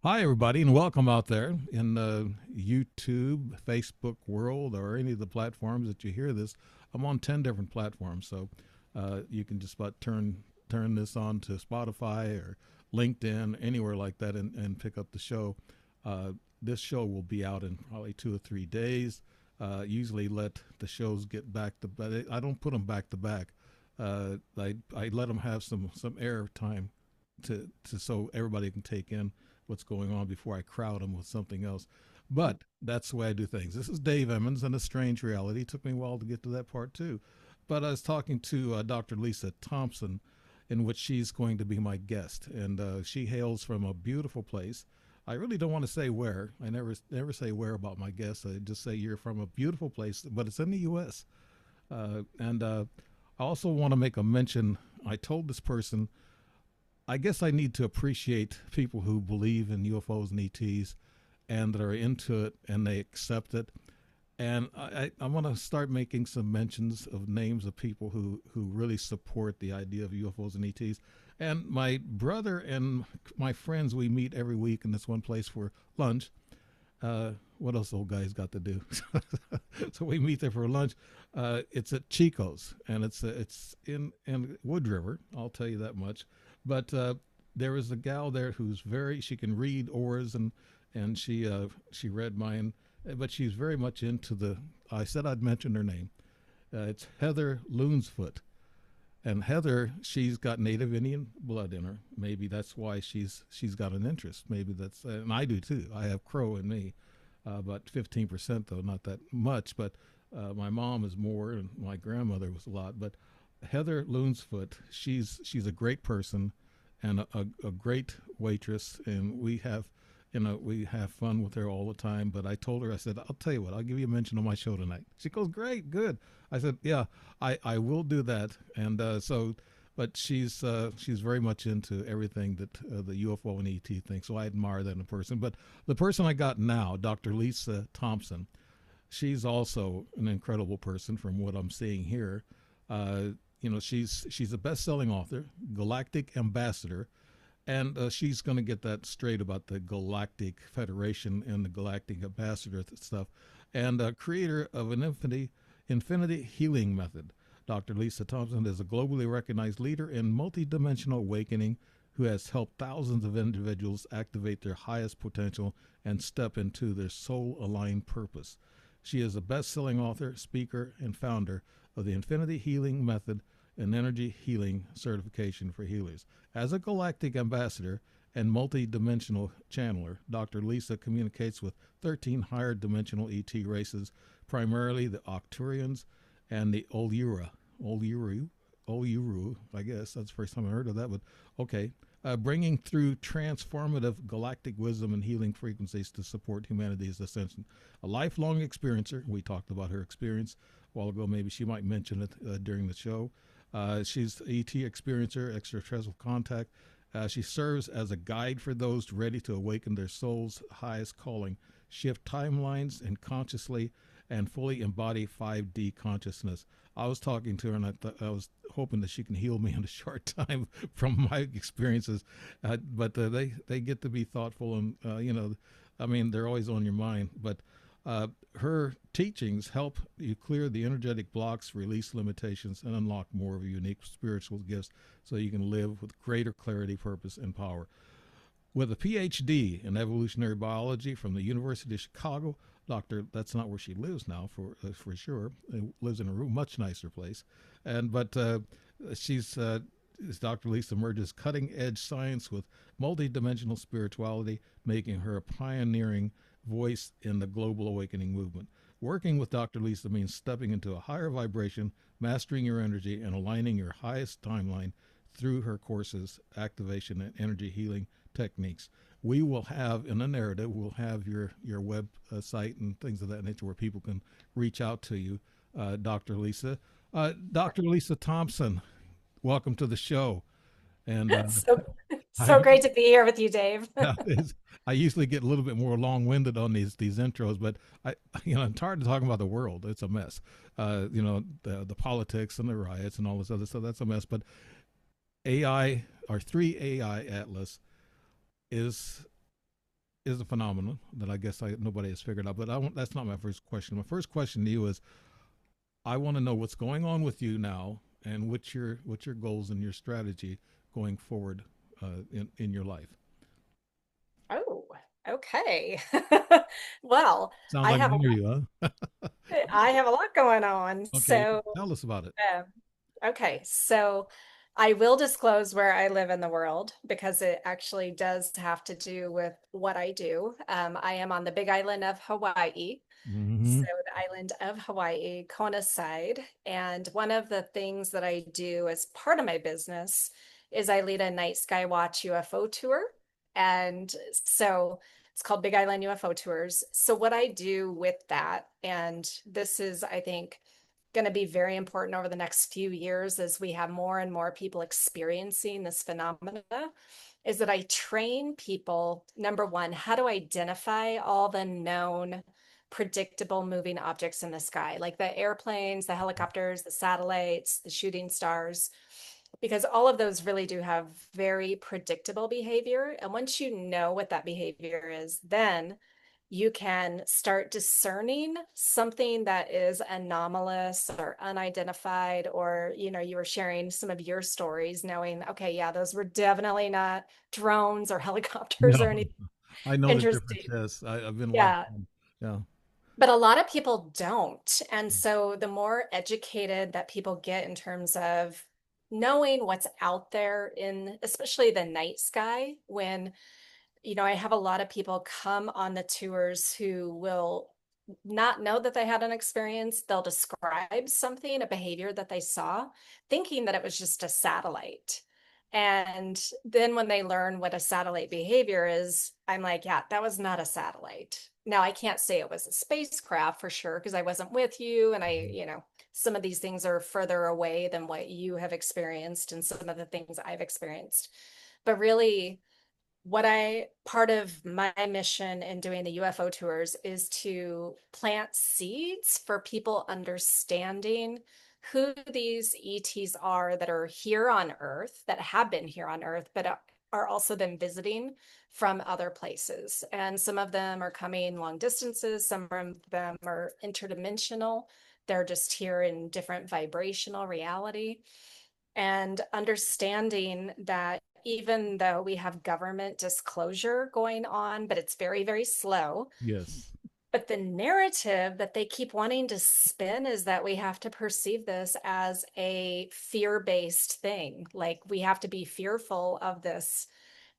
Hi, everybody, and welcome out there in the YouTube, Facebook world, or any of the platforms that you hear this. I'm on 10 different platforms, so you can just about turn this on to Spotify or LinkedIn, anywhere like that, and pick up the show. Uh, this show will be out in probably 2 or 3 days. Usually let the shows get back to back. I don't put them back to back. I let them have some air time to so everybody can take in what's going on before I crowd them with something else. But that's the way I do things. This is Dave Emmons and a strange reality. It took me a while to get to that part too. But I was talking to Dr. Lisa Thompson, in which she's going to be my guest, and she hails from a beautiful place. I really don't want to say where. I never say where about my guests. I just say you're from a beautiful place, but it's in the U.S. And I also want to make a mention. I told this person I guess I need to appreciate people who believe in UFOs and ETs and that are into it and they accept it. And I want to start making some mentions of names of people who really support the idea of UFOs and ETs. And my brother and my friends, we meet every week in this one place for lunch. What else old guys got to do? So we meet there for lunch. It's at Chico's, and it's in Wood River. I'll tell you that much. But there is a gal there who's very. She can read auras, and she read mine, but she's very much into the. I said I'd mention her name. It's Heather Loonsfoot. And Heather, she's got Native Indian blood in her. Maybe that's why she's got an interest. Maybe that's, and I do too. I have Crow in me, about 15% though, not that much. But my mom is more, and my grandmother was a lot. But Heather Loonsfoot, she's a great person, and a great waitress, and we have fun with her all the time. But I told her, I said, I'll tell you what, I'll give you a mention on my show tonight. She goes, great, good. I said, yeah, I will do that. And but she's very much into everything that the UFO and ET thing. So I admire that in a person. But the person I got now, Dr. Lisa Thompson, she's also an incredible person from what I'm seeing here. Uh, she's a best-selling author, Galactic Ambassador, and she's going to get that straight about the Galactic Federation and the Galactic Ambassador stuff, and creator of an infinity healing method. Dr. Lisa Thompson is a globally recognized leader in multidimensional awakening who has helped thousands of individuals activate their highest potential and step into their soul aligned purpose. She is a best selling author, speaker, and founder of the Infinity Healing Method and Energy Healing Certification for Healers. As a galactic ambassador and multi-dimensional channeler, Dr. Lisa communicates with 13 higher dimensional ET races, primarily the Octurians and the Oluru, I guess. That's the first time I heard of that, but okay. Bringing through transformative galactic wisdom and healing frequencies to support humanity's ascension. A lifelong experiencer. We talked about her experience a while ago. Maybe she might mention it during the show. She's ET experiencer, extraterrestrial contact. She serves as a guide for those ready to awaken their soul's highest calling, shift timelines, and consciously and fully embody 5D consciousness. I was talking to her, and I was hoping that she can heal me in a short time from my experiences. But they get to be thoughtful, and I mean, they're always on your mind. But her teachings help you clear the energetic blocks, release limitations, and unlock more of your unique spiritual gifts so you can live with greater clarity, purpose, and power. With a PhD in evolutionary biology from the University of Chicago, that's not where she lives now for sure. Lives in a much nicer place, but she's Dr. Lisa merges cutting edge science with multidimensional spirituality, making her a pioneering voice in the global awakening movement. Working with Dr. Lisa means stepping into a higher vibration, mastering your energy, and aligning your highest timeline through her courses, activation, and energy healing techniques. We will have in a narrative, we'll have your web site and things of that nature where people can reach out to you, Dr. Lisa. Dr. Lisa Thompson, welcome to the show. And So, I so great to be here with you, Dave. I usually get a little bit more long-winded on these intros, but I'm tired of talking about the world. It's a mess. The politics and the riots and all this other stuff. That's a mess. But AI, our three AI atlas, is is a phenomenon that I guess nobody has figured out. But that's not my first question. My first question to you is, I want to know what's going on with you now, and what's your goals and your strategy going forward in your life. Oh, okay. Well, Sounds I like have an interview, huh? I have a lot going on. Okay, tell us about it. Um, okay, so I will disclose where I live in the world because it actually does have to do with what I do. I am on the big island of Hawaii. So Hmm. the island of Hawaii, Kona side. And one of the things that I do as part of my business is I lead a night sky watch UFO tour. And so it's called Big Island UFO Tours. So what I do with that, and this is, I think, going to be very important over the next few years as we have more and more people experiencing this phenomena, is that I train people, number one, how to identify all the known predictable moving objects in the sky, like the airplanes, the helicopters, the satellites, the shooting stars, because all of those really do have very predictable behavior. And once you know what that behavior is, then you can start discerning something that is anomalous or unidentified, or you were sharing some of your stories knowing, okay, yeah, those were definitely not drones or helicopters No, or anything I know the difference. interesting. Yes, I've been watching Yeah, them. Yeah. but a lot of people don't. And so the more educated that people get in terms of knowing what's out there in especially the night sky, when I have a lot of people come on the tours who will not know that they had an experience. They'll describe something, a behavior that they saw, thinking that it was just a satellite. And then when they learn what a satellite behavior is, I'm like, yeah, that was not a satellite. Now, I can't say it was a spacecraft for sure because I wasn't with you. And some of these things are further away than what you have experienced and some of the things I've experienced. But really, what I part of my mission in doing the UFO tours is to plant seeds for people understanding who these ETs are that are here on Earth, that have been here on Earth, but are also then visiting from other places. And some of them are coming long distances, some of them are interdimensional. They're just here in different vibrational reality, and understanding that even though we have government disclosure going on, but it's very, very slow. Yes. But the narrative that they keep wanting to spin is that we have to perceive this as a fear-based thing. Like we have to be fearful of this,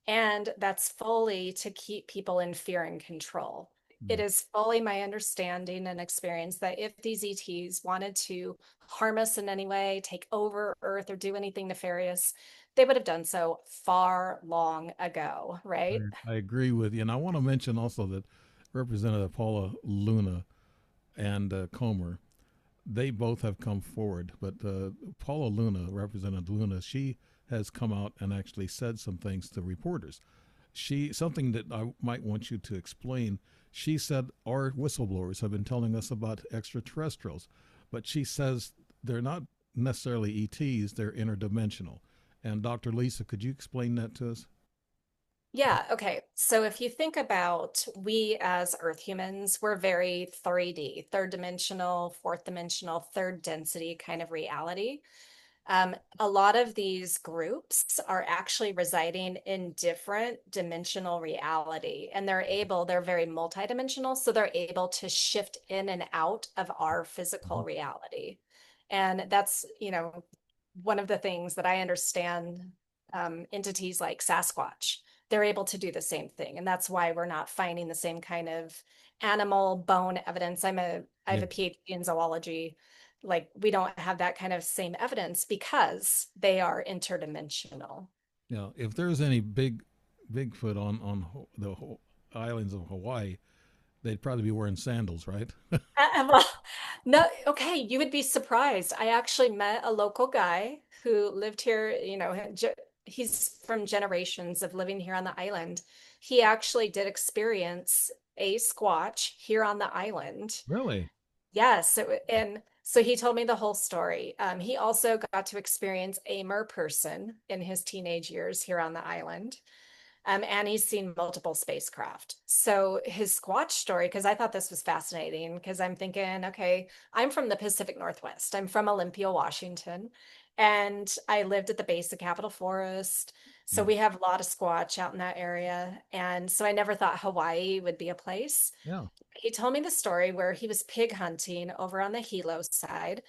and that's fully to keep people in fear and control. It Mm. is fully my understanding and experience that if these ETs wanted to harm us in any way, take over Earth, or do anything nefarious, they would have done so far long ago, right? I agree with you, and I want to mention also that Representative Paula Luna and Comer, they both have come forward. But Paula Luna, Representative Luna, she has come out and actually said some things to reporters. She something that I might want you to explain. She said our whistleblowers have been telling us about extraterrestrials, but she says they're not necessarily ETs; they're interdimensional. And Dr. Lisa, could you explain that to us? Yeah, okay. So if you think about we as Earth humans, we're very 3D, third dimensional, fourth dimensional, third density kind of reality. A lot of these groups are actually residing in different dimensional reality, and they're very multidimensional, so they're able to shift in and out of our physical Mhm. reality. And that's, one of the things that I understand, entities like Sasquatch, they're able to do the same thing. And that's why we're not finding the same kind of animal bone evidence. I have Yeah. a PhD in zoology. Like we don't have that kind of same evidence because they are interdimensional. Yeah. If there's any Bigfoot on the islands of Hawaii, they'd probably be wearing sandals, right? Well, no, okay, you would be surprised. I actually met a local guy who lived here, he's from generations of living here on the island. He actually did experience a squatch here on the island. Really? Yes, and so he told me the whole story. He also got to experience a mer person in his teenage years here on the island. and he's seen multiple spacecraft. So his Squatch story, because I thought this was fascinating, because I'm thinking, okay, I'm from the Pacific Northwest. I'm from Olympia, Washington, and I lived at the base of Capitol Forest. So Yeah. we have a lot of Squatch out in that area. And so I never thought Hawaii would be a place. Yeah. He told me the story where he was pig hunting over on the Hilo side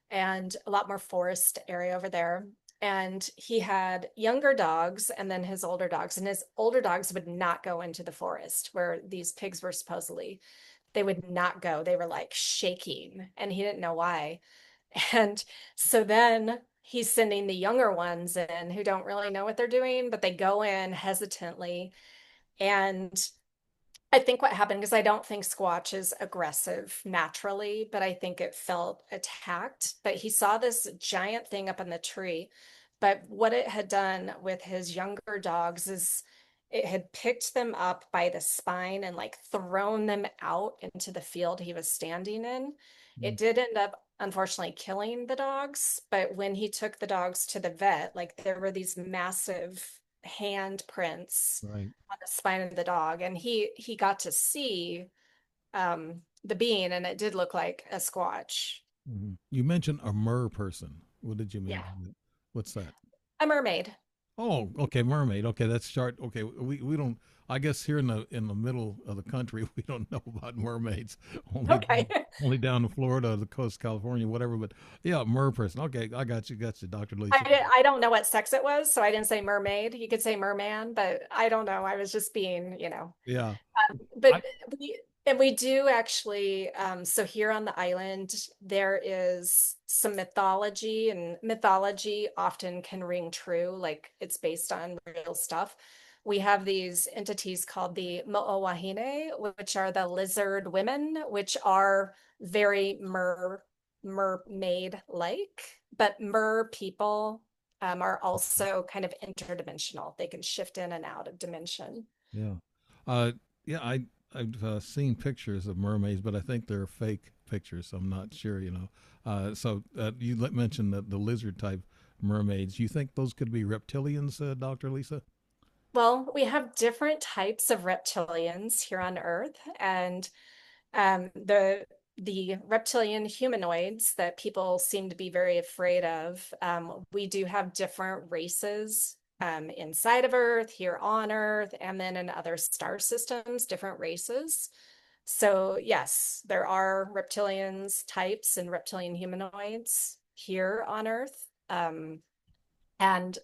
and a lot more forest area over there. And he had younger dogs and then his older dogs. And his older dogs would not go into the forest where these pigs were supposedly. They would not go. They were like shaking, and he didn't know why. And so then he's sending the younger ones in who don't really know what they're doing, but they go in hesitantly. And I think what happened, because I don't think Squatch is aggressive naturally, but I think it felt attacked. But he saw this giant thing up in the tree. But what it had done with his younger dogs is it had picked them up by the spine and like thrown them out into the field he was standing in. Mm. It did end up unfortunately killing the dogs, but when he took the dogs to the vet, like there were these massive handprints Right. on the spine of the dog, and he got to see the being, and it did look like a squatch. You mentioned a mer person. What did you Yeah, mean? What's that? a mermaid. Oh, okay, mermaid. Okay, that's short. Okay, we don't. I guess here in the middle of the country, we don't know about mermaids. Only Okay. only down in Florida, the coast, California, whatever. But yeah, mer person. Okay, I got you, Doctor Lisa. I don't know what sex it was, so I didn't say mermaid. You could say merman, but I don't know. I was just being, Yeah, but I we and we do actually, so here on the island there is some mythology, and mythology often can ring true, like it's based on real stuff. We have these entities called the Mo'owahine, which are the lizard women, which are very mermaid like, but mer people are also kind of interdimensional. They can shift in and out of dimension. yeah, uh, yeah. I've seen pictures of mermaids, but I think they're fake pictures. So I'm not sure. You mentioned the lizard type mermaids. You think those could be reptilians, Doctor Lisa? Well, we have different types of reptilians here on Earth, and the reptilian humanoids that people seem to be very afraid of. We do have different races inside of Earth, here on Earth, and then in other star systems, different races. So yes, there are reptilians types and reptilian humanoids here on Earth. And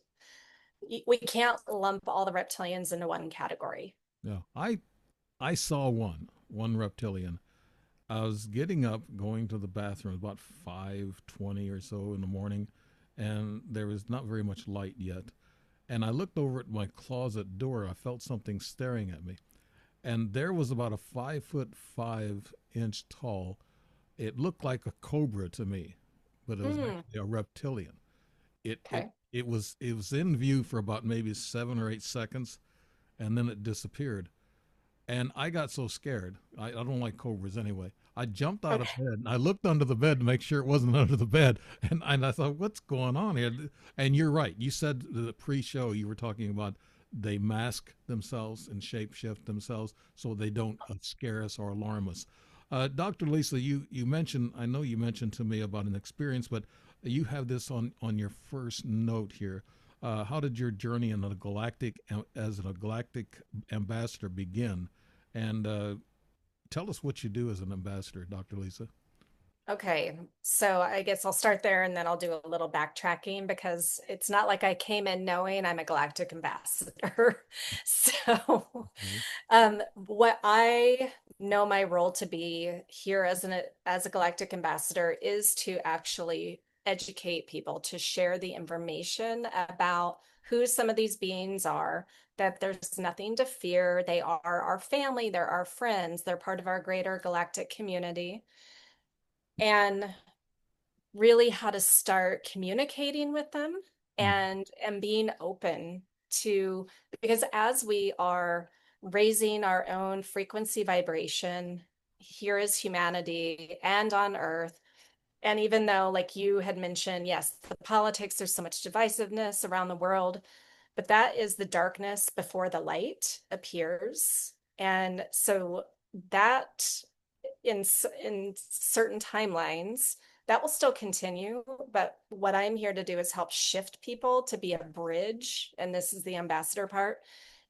we can't lump all the reptilians into one category. Yeah, I saw one reptilian. I was getting up, going to the bathroom about 5:20 or so in the morning, and there was not very much light yet. And I looked over at my closet door. I felt something staring at me, and there was about a 5'5" tall. It looked like a cobra to me, but it was Mm, actually a reptilian. It it okay. it was in view for about maybe 7 or 8 seconds, and then it disappeared. And I got so scared. I don't like cobras anyway. I jumped out of Okay. bed and I looked under the bed to make sure it wasn't under the bed. And I thought, what's going on here? And you're right. You said the pre show you were talking about they mask themselves and shapeshift themselves so they don't scare us or alarm us. Dr. Lisa, you mentioned, I know you mentioned to me about an experience, but you have this on your first note here. How did your journey in the as a galactic ambassador begin? And tell us what you do as an ambassador, Dr. Lisa. Okay, so I guess I'll start there and then I'll do a little backtracking, because it's not like I came in knowing I'm a galactic ambassador. So, Okay. what I know my role to be here as a galactic ambassador is to actually educate people, to share the information about who some of these beings are, that there's nothing to fear. They are our family, they're our friends, they're part of our greater galactic community, and really how to start communicating with them Mhm. and being open to, because as we are raising our own frequency vibration here as humanity and on earth, and even though like you had mentioned, yes, the politics, there's so much divisiveness around the world, but that is the darkness before the light appears. And so that in certain timelines, that will still continue. But what I'm here to do is help shift people to be a bridge. And this is the ambassador part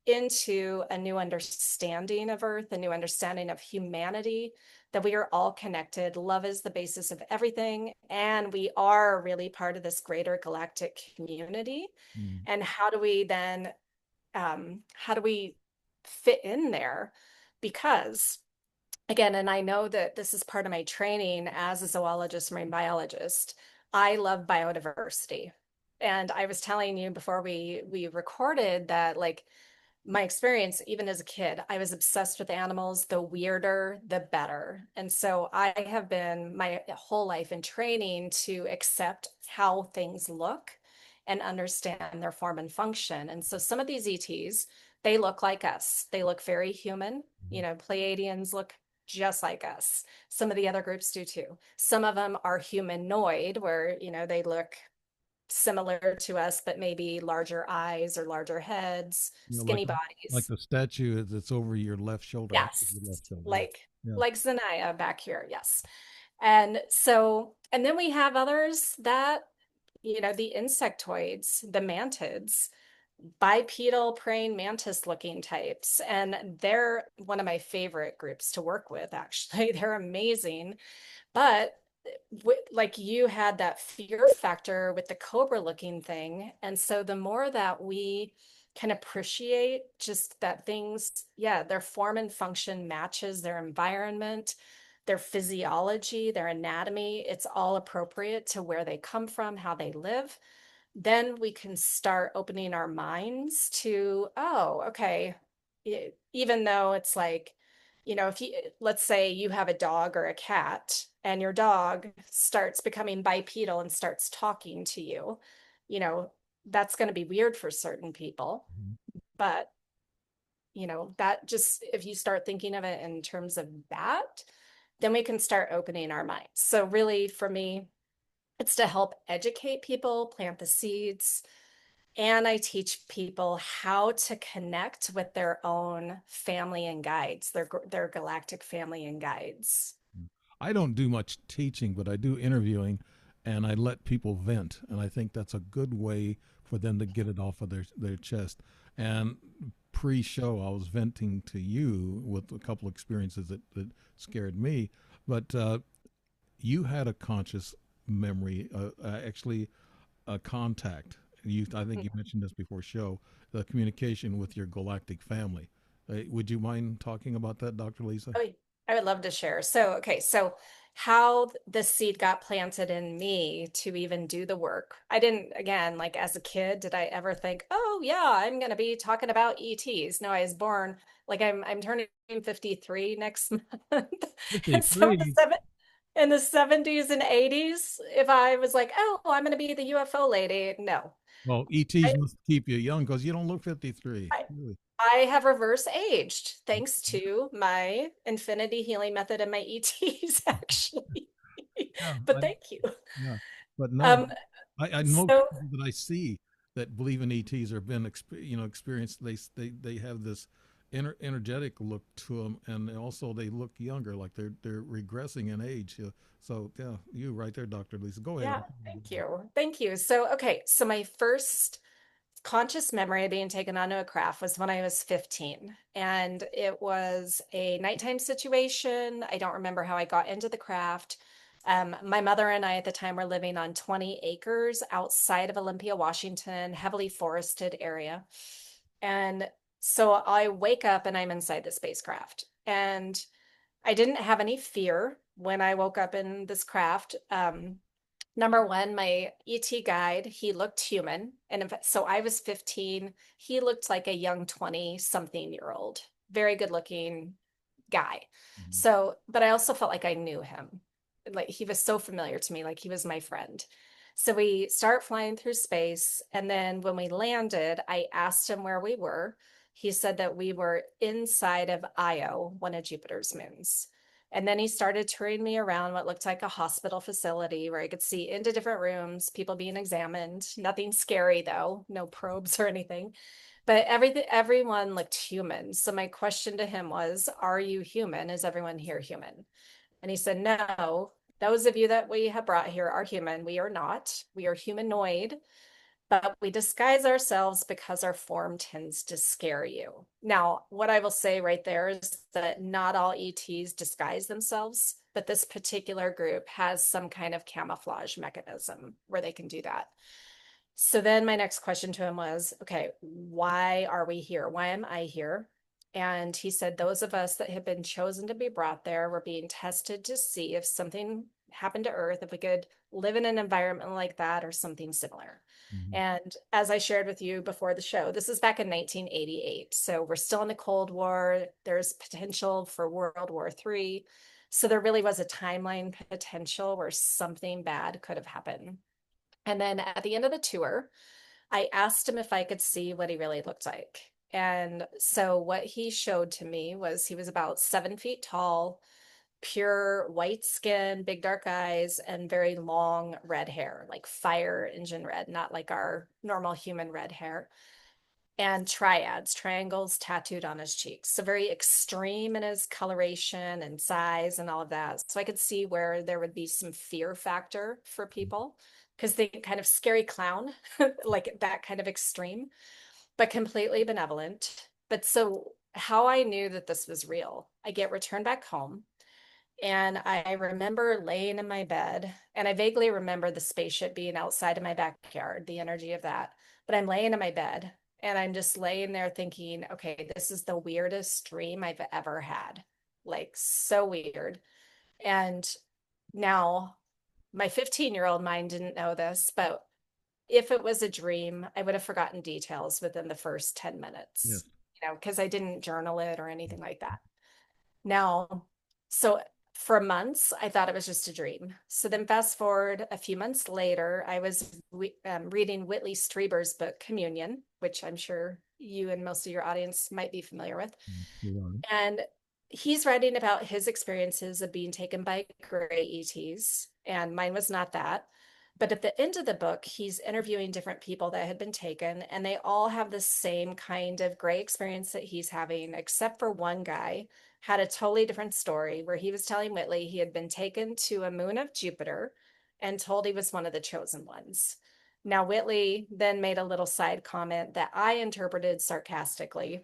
into a new understanding of Earth, a new understanding of humanity, that we are all connected. Love is the basis of everything. And we are really part of this greater galactic community. Mm. And how do we then, how do we fit in there? Because again, and I know that this is part of my training as a zoologist, marine biologist, I love biodiversity. And I was telling you before we recorded that like my experience, even as a kid, I was obsessed with animals. The weirder, the better. And so I have been my whole life in training to accept how things look and understand their form and function. And so some of these ETs, they look like us. They look very human. You know, Pleiadians look just like us. Some of the other groups do too. Some of them are humanoid, where, you know, they look similar to us, but maybe larger eyes or larger heads, You know, skinny like bodies. the statue that's over your left shoulder, half of Yes, your left shoulder. like Yeah. like Zanaya back here. Yes. And so, and then we have others that, you know, the insectoids, the mantids, bipedal praying mantis looking types. And they're one of my favorite groups to work with, actually. They're amazing. But like you had that fear factor with the cobra looking thing. And so the more that we can appreciate just that things, yeah, their form and function matches their environment, their physiology, their anatomy, it's all appropriate to where they come from, how they live, then we can start opening our minds to, oh, okay, even though it's like, you know, if you, let's say you have a dog or a cat and your dog starts becoming bipedal and starts talking to you know, that's going to be weird for certain people. Mhm. But, you know, that just, if you start thinking of it in terms of that, then we can start opening our minds. So, really, for me, it's to help educate people, plant the seeds, and I teach people how to connect with their own family and guides, their galactic family and guides. I don't do much teaching, but I do interviewing, and I let people vent, and I think that's a good way for them to get it off of their chest. And pre-show, I was venting to you with a couple experiences that scared me, but you had a conscious memory, actually a contact. I think you mentioned this before show, the communication with your galactic family. Would you mind talking about that, Dr. Lisa? Oh, I would love to share. So, okay, so how the seed got planted in me to even do the work. I didn't, again, like as a kid, did I ever think, oh yeah, I'm going to be talking about ETs? No, I was born like I'm turning 53 next month. And so 53. in the 70s and 80s, if I was like, oh, I'm going to be the UFO lady, no. Well, ETs I, must keep you young because you don't look 53. I Really. I have reverse aged thanks to my infinity healing method and my ETs, actually. Yeah, But thank you. yeah. But no, Um, I know so people that I see that believe in ETs or been, experienced. They have this energetic look to them, and also they look younger, like they're regressing in age. So yeah, you right there, Dr. Lisa. Go ahead. yeah, thank you. Thank you. So, okay, so my first conscious memory of being taken onto a craft was when I was 15. And it was a nighttime situation. I don't remember how I got into the craft. My mother and I at the time were living on 20 acres outside of Olympia, Washington, heavily forested area. And so I wake up and I'm inside the spacecraft. And I didn't have any fear when I woke up in this craft. Number one, my ET guide, he looked human. And in fact, so I was 15. He looked like a young 20 something year old, very good looking guy. Mhm. So, but I also felt like I knew him. Like he was so familiar to me, like he was my friend. So we start flying through space. And then when we landed, I asked him where we were. He said that we were inside of Io, one of Jupiter's moons. And then he started touring me around what looked like a hospital facility where I could see into different rooms, people being examined. Nothing scary though, no probes or anything. But everyone looked human. So my question to him was, are you human? Is everyone here human? And he said, no, those of you that we have brought here are human. We are not. We are humanoid, but we disguise ourselves because our form tends to scare you. Now, what I will say right there is that not all ETs disguise themselves, but this particular group has some kind of camouflage mechanism where they can do that. So then my next question to him was, okay, why are we here? Why am I here? And he said, those of us that have been chosen to be brought there were being tested to see if something happened to Earth, if we could live in an environment like that or something similar. Mhm. And as I shared with you before the show, this is back in 1988. So we're still in the Cold War. There's potential for World War III. So there really was a timeline potential where something bad could have happened. And then at the end of the tour, I asked him if I could see what he really looked like. And so what he showed to me was he was about 7 feet tall, pure white skin, big dark eyes, and very long red hair, like fire engine red, not like our normal human red hair. And triads, triangles tattooed on his cheeks. So very extreme in his coloration and size and all of that. So I could see where there would be some fear factor for people because they kind of scary clown, like that kind of extreme, but completely benevolent. But so how I knew that this was real, I get returned back home and I remember laying in my bed, and I vaguely remember the spaceship being outside of my backyard, the energy of that. But I'm laying in my bed and I'm just laying there thinking, okay, this is the weirdest dream I've ever had. Like, so weird. And now my 15-year-old mind didn't know this, but if it was a dream, I would have forgotten details within the first 10 Yes. minutes, because I didn't journal it or anything like that. Now, so for months, I thought it was just a dream. So then, fast forward a few months later, I was reading Whitley Strieber's book, Communion, which I'm sure you and most of your audience might be familiar with. You're right. And he's writing about his experiences of being taken by gray ETs, and mine was not that. But at the end of the book, he's interviewing different people that had been taken, and they all have the same kind of gray experience that he's having, except for one guy had a totally different story where he was telling Whitley he had been taken to a moon of Jupiter and told he was one of the chosen ones. Now, Whitley then made a little side comment that I interpreted sarcastically.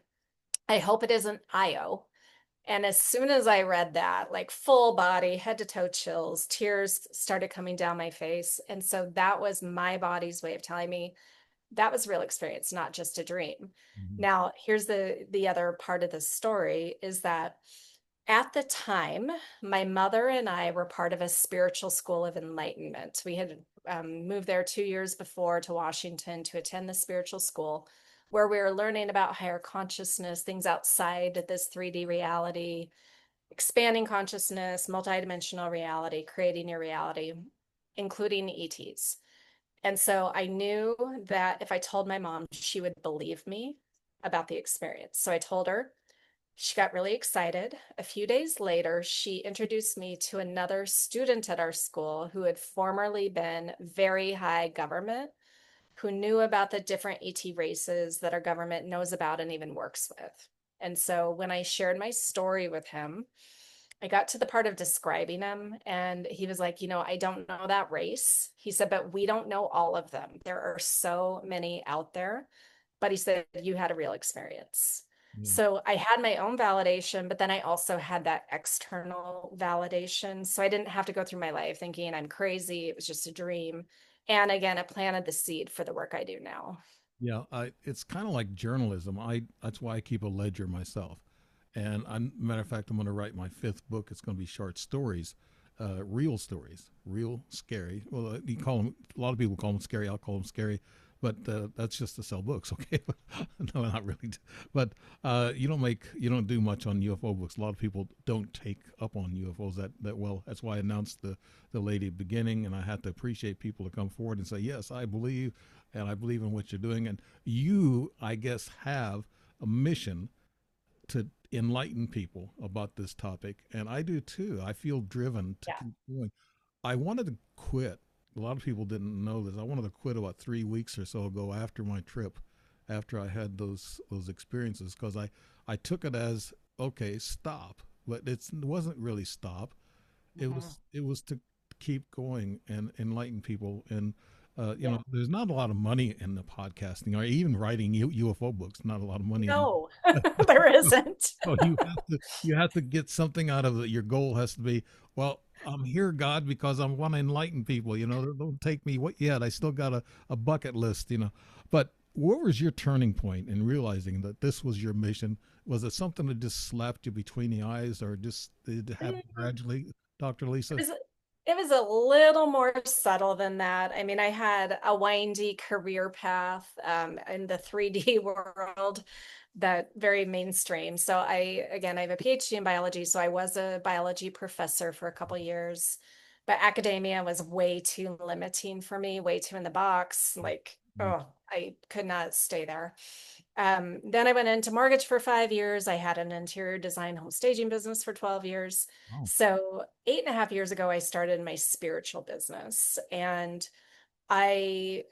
I hope it isn't Io. And as soon as I read that, like full body, head to toe chills, tears started coming down my face. And so that was my body's way of telling me that was real experience, not just a dream. Mhm. Now, here's the other part of the story is that at the time, my mother and I were part of a spiritual school of enlightenment. We had moved there 2 years before to Washington to attend the spiritual school where we were learning about higher consciousness, things outside this 3D reality, expanding consciousness, multidimensional reality, creating your reality, including ETs. And so I knew that if I told my mom, she would believe me about the experience. So I told her. She got really excited. A few days later, she introduced me to another student at our school who had formerly been very high government, who knew about the different ET races that our government knows about and even works with. And so when I shared my story with him, I got to the part of describing him, and he was like, I don't know that race. He said, but we don't know all of them. There are so many out there. But he said, you had a real experience. Yeah. So I had my own validation, but then I also had that external validation. So I didn't have to go through my life thinking I'm crazy. It was just a dream. And again, it planted the seed for the work I do now. Yeah, it's kind of like journalism. That's why I keep a ledger myself. And matter of fact, I'm going to write my fifth book. It's going to be short stories, real stories, real scary. Well, you call them. A lot of people call them scary. I'll call them scary, but that's just to sell books, okay? No, not really. But you don't do much on UFO books. A lot of people don't take up on UFOs that well. That's why I announced the lady at the beginning, and I had to appreciate people to come forward and say, yes, I believe, and I believe in what you're doing. And you, I guess, have a mission to enlighten people about this topic, and I do too. I feel driven to Yeah. keep going. I wanted to quit. A lot of people didn't know this. I wanted to quit about 3 weeks or so ago after my trip, after I had those experiences, because I took it as okay, stop, but it wasn't really stop. Mhm. It was to keep going and enlighten people. And Yeah. there's not a lot of money in the podcasting or even writing UFO books. Not a lot of money in No, there isn't. so you have to get something out of it. Your goal has to be, well, I'm here, God, because I want to enlighten people. Don't take me what yet. I still got a bucket list. But what was your turning point in realizing that this was your mission? Was it something that just slapped you between the eyes, or just did it happen Mm, gradually, Dr. It Lisa? was it was a little more subtle than that. I mean, I had a windy career path in the 3D world that very mainstream. So I have a PhD in biology, so I was a biology professor for a couple years, but academia was way too limiting for me, way too in the box. Like, Mm. oh, I could not stay there. Then I went into mortgage for 5 years. I had an interior design home staging business for 12 years. Oh. So 8.5 years ago, I started my spiritual business. And I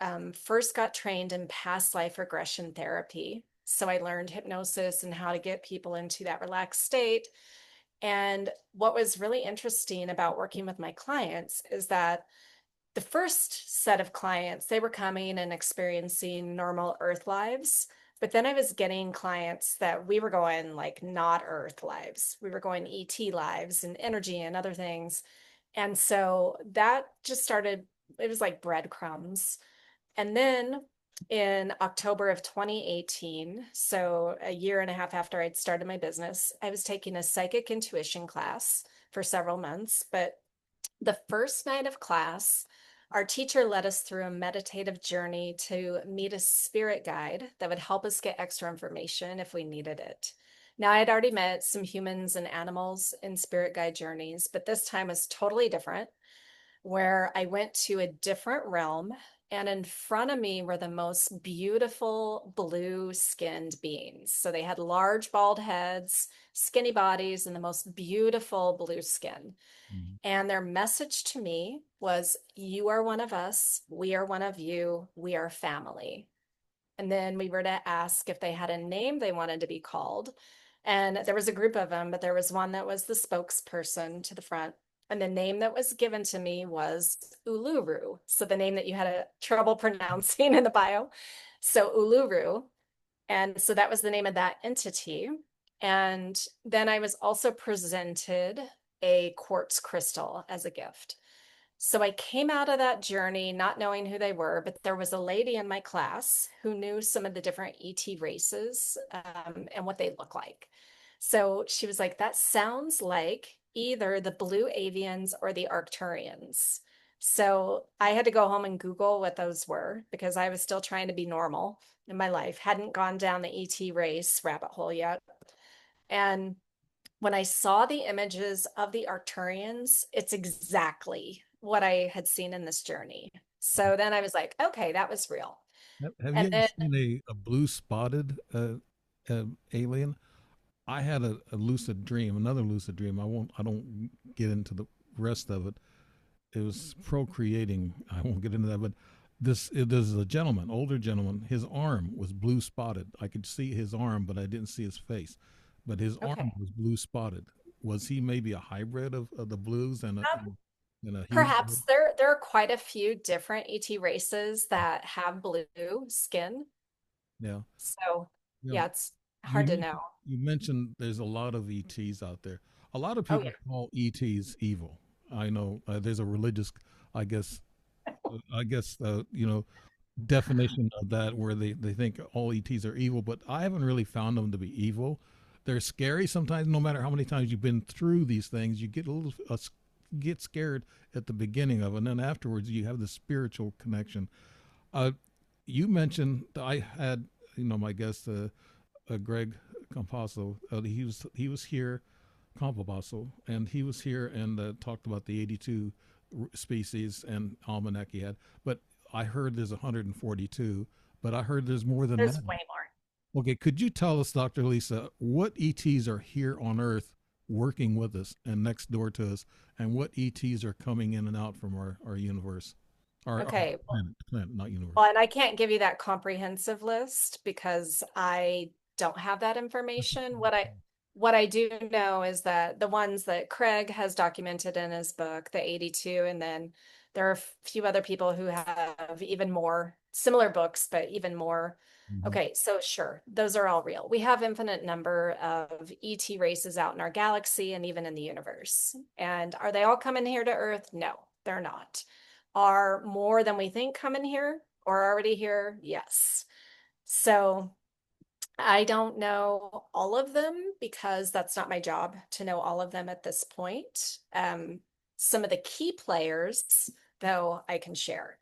first got trained in past life regression therapy. So I learned hypnosis and how to get people into that relaxed state. And what was really interesting about working with my clients is that the first set of clients, they were coming and experiencing normal Earth lives. But then I was getting clients that we were going like not Earth lives. We were going ET lives and energy and other things. And so that just started, it was like breadcrumbs. And then in October of 2018, so a year and a half after I'd started my business, I was taking a psychic intuition class for several months. But the first night of class, our teacher led us through a meditative journey to meet a spirit guide that would help us get extra information if we needed it. Now, I had already met some humans and animals in spirit guide journeys, but this time was totally different, where I went to a different realm, and in front of me were the most beautiful blue skinned beings. So they had large bald heads, skinny bodies, and the most beautiful blue skin. Mm. And their message to me was, you are one of us, we are one of you, we are family. And then we were to ask if they had a name they wanted to be called. And there was a group of them, but there was one that was the spokesperson to the front. And the name that was given to me was Uluru. So the name that you had a trouble pronouncing in the bio. So Uluru. And so that was the name of that entity. And then I was also presented a quartz crystal as a gift. So I came out of that journey not knowing who they were, but there was a lady in my class who knew some of the different ET races and what they look like. So she was like, that sounds like either the blue avians or the Arcturians. So I had to go home and Google what those were because I was still trying to be normal in my life, hadn't gone down the ET race rabbit hole yet. And when I saw the images of the Arcturians, it's exactly what I had seen in this journey. So then I was like, okay, that was real. Have you And ever then, seen a blue spotted alien? I had a lucid dream, another lucid dream. I don't get into the rest of it. It was procreating. I won't get into that, but there's a gentleman, older gentleman. His arm was blue spotted. I could see his arm, but I didn't see his face. But his arm okay, was blue spotted. Was he maybe a hybrid of the blues and a human? perhaps there are quite a few different ET races that have blue skin. Yeah. So You know, yeah, it's hard to know. you mentioned there's a lot of ETs out there. A lot of Oh yeah. people call ETs evil. I know there's a religious, I guess, definition of that where they think all ETs are evil, but I haven't really found them to be evil. They're scary sometimes. No matter how many times you've been through these things, you get a little get scared at the beginning of it, and then afterwards you have the spiritual connection. Uh, you mentioned I had my guest Greg Compasso. He was here, Compasso, and he was here and talked about the 82 species and almanac he had. But I heard there's 142, but I heard there's more than There's that. way more. Okay, could you tell us, Dr. Lisa, what ETs are here on Earth working with us and next door to us, and what ETs are coming in and out from our universe, our Okay. planet, not Well, universe? and I can't give you that comprehensive list because I don't have that information. What I do know is that the ones that Craig has documented in his book, the 82, and then there are a few other people who have even more similar books, but even more. Mm-hmm. Okay, so sure, those are all real. We have infinite number of ET races out in our galaxy and even in the universe. And are they all coming here to Earth? No, they're not. Are more than we think coming here or already here? Yes. So I don't know all of them because that's not my job to know all of them at this point. Some of the key players, though, I can share.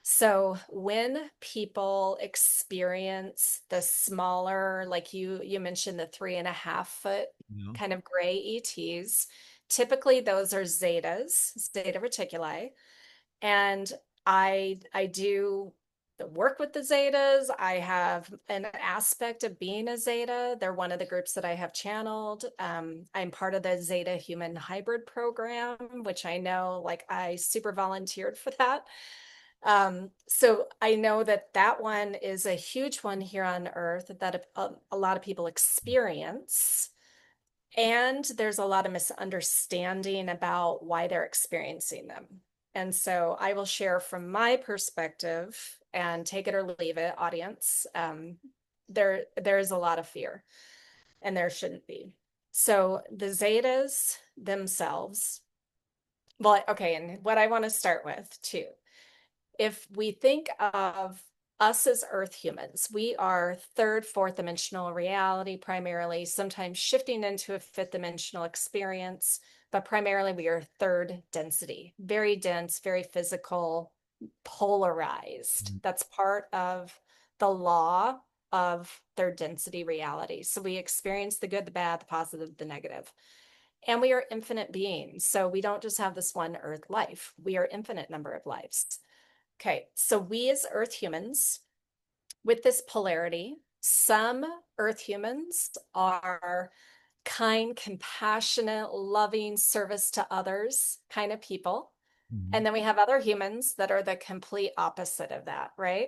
So when people experience the smaller, like you mentioned, the 3.5 foot Yeah. kind of gray ETs, typically those are zetas, zeta reticuli. And I do the work with the Zetas. I have an aspect of being a Zeta. They're one of the groups that I have channeled. I'm part of the Zeta Human Hybrid Program, which I know, like, I super volunteered for that. So I know that that one is a huge one here on Earth that a lot of people experience. And there's a lot of misunderstanding about why they're experiencing them. And so I will share from my perspective and take it or leave it, audience. There's a lot of fear, and there shouldn't be. So the Zetas themselves, well, okay, and what I want to start with too, if we think of us as Earth humans, we are third, fourth dimensional reality primarily, sometimes shifting into a fifth dimensional experience, but primarily we are third density, very dense, very physical, polarized. That's part of the law of third density reality. So we experience the good, the bad, the positive, the negative. And we are infinite beings. So we don't just have this one Earth life, we are infinite number of lives. Okay, so we as Earth humans, with this polarity, some Earth humans are kind, compassionate, loving, service to others kind of people. Mm-hmm. And then we have other humans that are the complete opposite of that, right?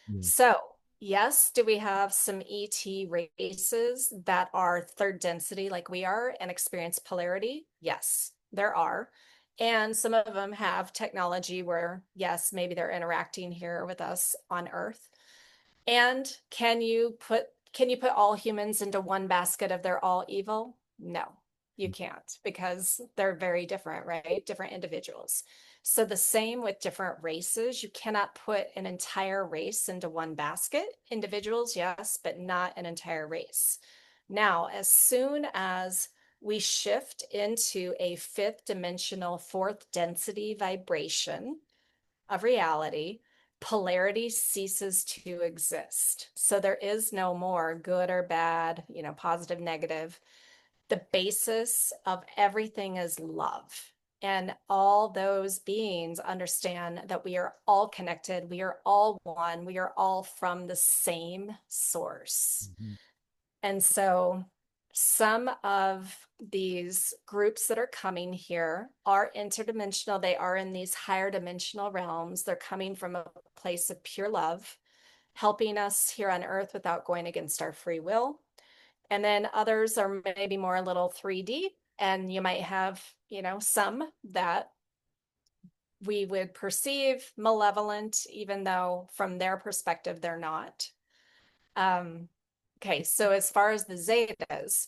Yeah. So, yes, do we have some ET races that are third density like we are and experience polarity? Yes, there are. And some of them have technology where, yes, maybe they're interacting here with us on Earth. And can you put all humans into one basket of they're all evil? No, you can't because they're very different, right? Different individuals. So the same with different races. You cannot put an entire race into one basket. Individuals, yes, but not an entire race. Now, as soon as we shift into a fifth dimensional, fourth density vibration of reality, polarity ceases to exist. So there is no more good or bad, positive, negative. The basis of everything is love. And all those beings understand that we are all connected. We are all one. We are all from the same source. Mm-hmm. And so some of these groups that are coming here are interdimensional. They are in these higher dimensional realms. They're coming from a place of pure love, helping us here on earth without going against our free will. And then others are maybe more a little 3D. And you might have, some that we would perceive malevolent, even though from their perspective, they're not. Okay, so as far as the Zetas,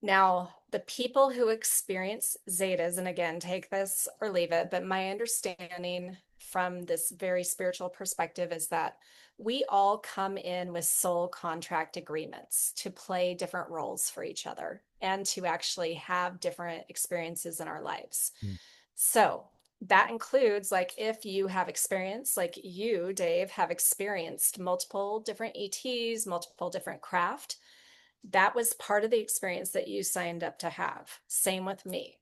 now the people who experience Zetas, and again, take this or leave it, but my understanding from this very spiritual perspective is that we all come in with soul contract agreements to play different roles for each other and to actually have different experiences in our lives. Yeah. So that includes, like, if you have experience, like you, Dave, have experienced multiple different ETs, multiple different craft, that was part of the experience that you signed up to have. Same with me.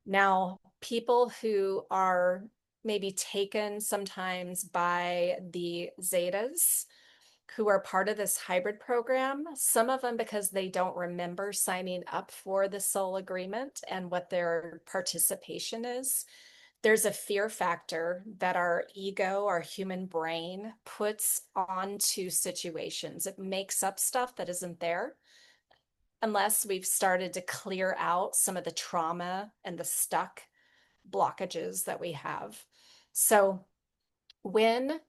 Now, people who are maybe taken sometimes by the Zetas, who are part of this hybrid program, some of them because they don't remember signing up for the soul agreement and what their participation is. There's a fear factor that our ego, our human brain puts onto situations. It makes up stuff that isn't there unless we've started to clear out some of the trauma and the stuck blockages that we have. So when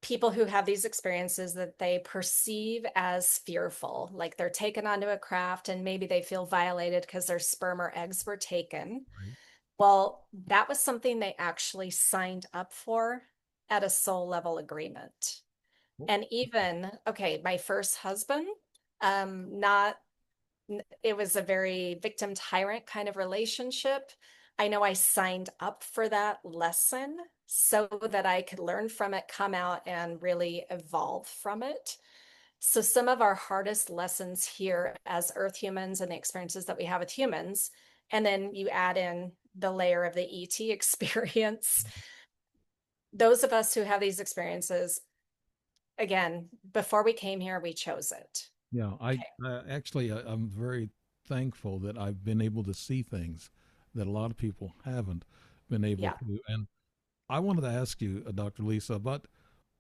people who have these experiences that they perceive as fearful, like they're taken onto a craft and maybe they feel violated because their sperm or eggs were taken. Right. Well, that was something they actually signed up for at a soul level agreement. Well, And even, okay, my first husband, not it was a very victim tyrant kind of relationship. I know I signed up for that lesson so that I could learn from it, come out, and really evolve from it. So, some of our hardest lessons here as Earth humans and the experiences that we have with humans, and then you add in the layer of the ET experience. Those of us who have these experiences, again, before we came here, we chose it. yeah, Okay. actually, I'm very thankful that I've been able to see things that a lot of people haven't been able Yeah. to. And I wanted to ask you, Dr. Lisa, about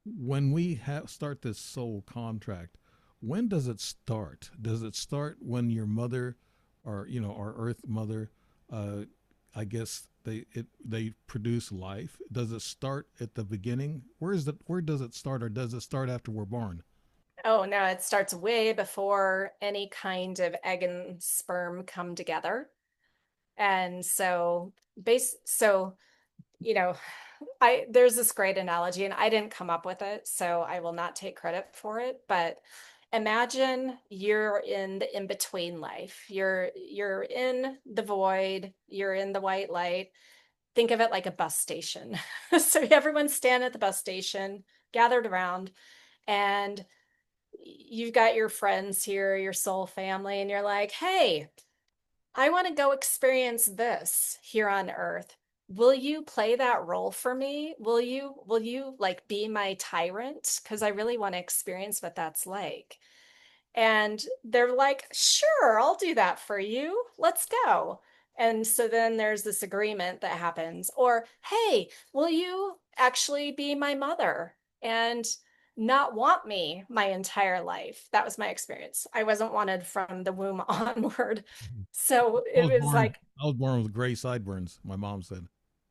when we start this soul contract. When does it start? Does it start when your mother, or our Earth mother, uh, I guess they produce life? Does it start at the beginning? Where does it start, or does it start after we're born? Oh, no, it starts way before any kind of egg and sperm come together. And so so you know, I there's this great analogy and I didn't come up with it, so I will not take credit for it, but imagine you're in the in-between life. You're in the void, you're in the white light. Think of it like a bus station. So everyone's standing at the bus station, gathered around, and you've got your friends here, your soul family, and you're like, hey, I want to go experience this here on Earth. Will you play that role for me? Will you like be my tyrant? Because I really want to experience what that's like. And they're like, sure, I'll do that for you. Let's go. And so then there's this agreement that happens. Or, hey, will you actually be my mother and not want me my entire life? That was my experience. I wasn't wanted from the womb onward. Mhm. So I it was was born. like, I was born with gray sideburns. My mom said.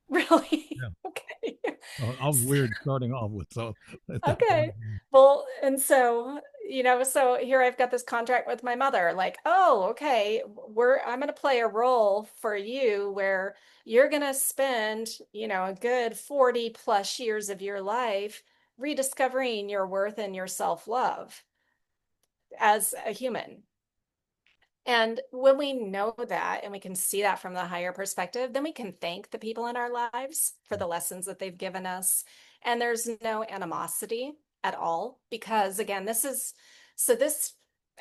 really? Yeah, Okay. I was weird starting off with, so at that point. Okay. Well, and so, so here I've got this contract with my mother, like, oh, okay, I'm gonna play a role for you where you're gonna spend, a good 40 plus years of your life rediscovering your worth and your self-love as a human. And when we know that and we can see that from the higher perspective, then we can thank the people in our lives for the lessons that they've given us. And there's no animosity at all, because again, this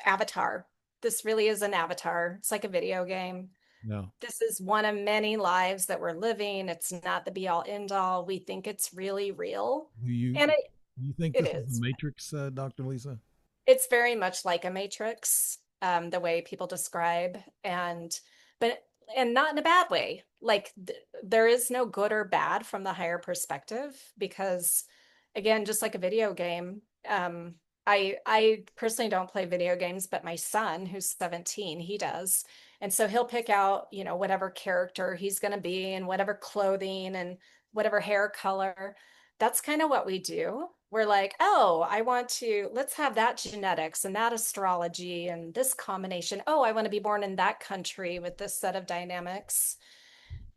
avatar, this really is an avatar. It's like a video game. Yeah. This is one of many lives that we're living. It's not the be all end all. We think it's really real. Do you And you think it this is the is. Matrix, Dr. Lisa? It's very much like a matrix, the way people describe, but and not in a bad way. Like there is no good or bad from the higher perspective because, again, just like a video game, I personally don't play video games, but my son, who's 17, he does. And so he'll pick out, whatever character he's going to be and whatever clothing and whatever hair color. That's kind of what we do. We're like, oh, let's have that genetics and that astrology and this combination. Oh, I want to be born in that country with this set of dynamics.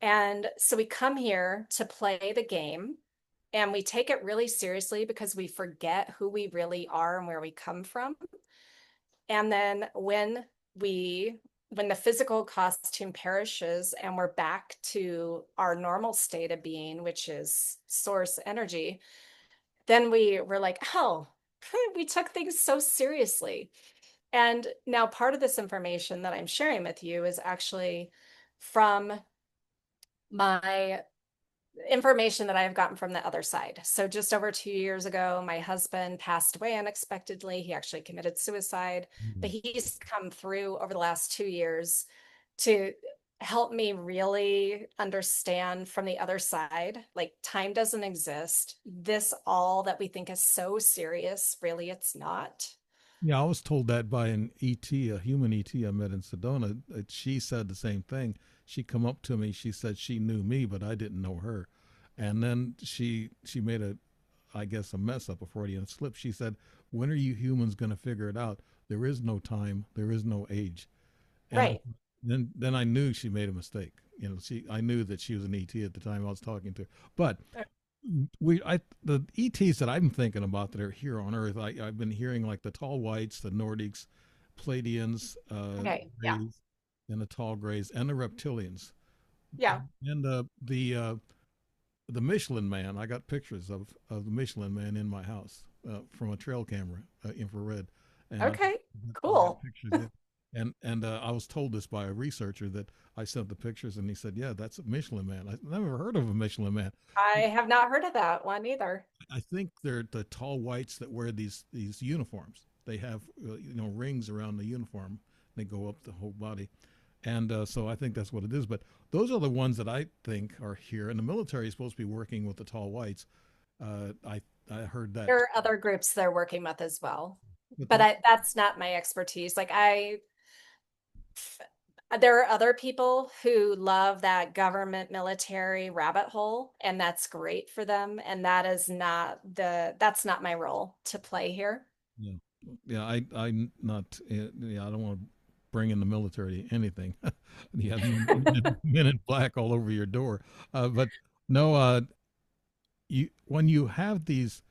And so we come here to play the game and we take it really seriously because we forget who we really are and where we come from. And then when the physical costume perishes and we're back to our normal state of being, which is source energy, then we were like, oh, we took things so seriously. And now part of this information that I'm sharing with you is actually from my information that I have gotten from the other side. So just over 2 years ago, my husband passed away unexpectedly. He actually committed suicide, but Mm. he's come through over the last 2 years to help me really understand from the other side, like time doesn't exist. This all that we think is so serious, really it's not. Yeah, I was told that by an ET, a human ET I met in Sedona. She said the same thing. She come up to me. She said she knew me, but I didn't know her. And then she made a, I guess, a mess up, a Freudian slip. She said, "When are you humans going to figure it out? There is no time. There is no age." And Right. then I knew she made a mistake. You know, I knew that she was an ET at the time I was talking to her. But the ETs that I'm thinking about that are here on Earth, I've been hearing like the tall whites, the Nordics, Pleiadians, Okay. Yeah. Greys, and the tall Greys, and the reptilians, Yeah. and the Michelin Man. I got pictures of the Michelin Man in my house from a trail camera, infrared, and Okay. I got Cool. pictures. Of, and I was told this by a researcher that I sent the pictures, and he said, "Yeah, that's a Michelin Man. I never heard of a Michelin Man." I have not heard of that one either. I think they're the tall whites that wear these uniforms. They have rings around the uniform. They go up the whole body, and so I think that's what it is. But those are the ones that I think are here. And the military is supposed to be working with the tall whites. I heard that. There are other groups they're working with as well, But but that's not my expertise. There are other people who love that government military rabbit hole, and that's great for them. And that's not my role to play here. yeah, yeah, I not yeah, I don't want to bring in the military to anything. You have men in black all over your door, but no, you when you have these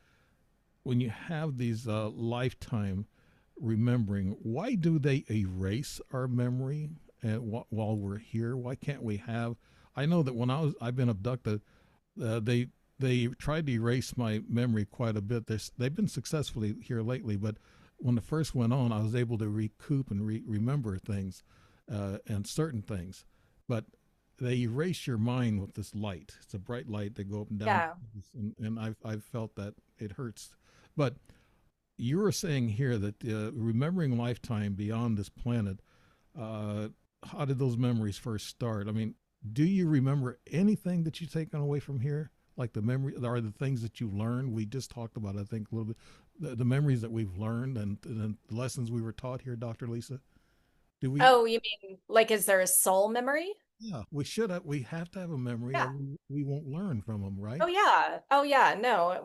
lifetime remembering, why do they erase our memory while we're here? Why can't we have? I know that when I've been abducted, they tried to erase my memory quite a bit. They've been successfully here lately, but when it first went on, I was able to recoup and remember things and certain things, but they erase your mind with this light. It's a bright light. They go up and down, Yeah. and I've felt that it hurts. But you were saying here that remembering lifetime beyond this planet, uh, how did those memories first start? I mean, do you remember anything that you've taken away from here? Like the memory, or the things that you learned? We just talked about, I think, a little bit, the memories that we've learned and the lessons we were taught here, Dr. Lisa. Do we? Oh, you mean like, is there a soul memory? Yeah, we should have. We have to have a memory, or Yeah. we won't learn from them, right? Oh yeah. Oh yeah. No,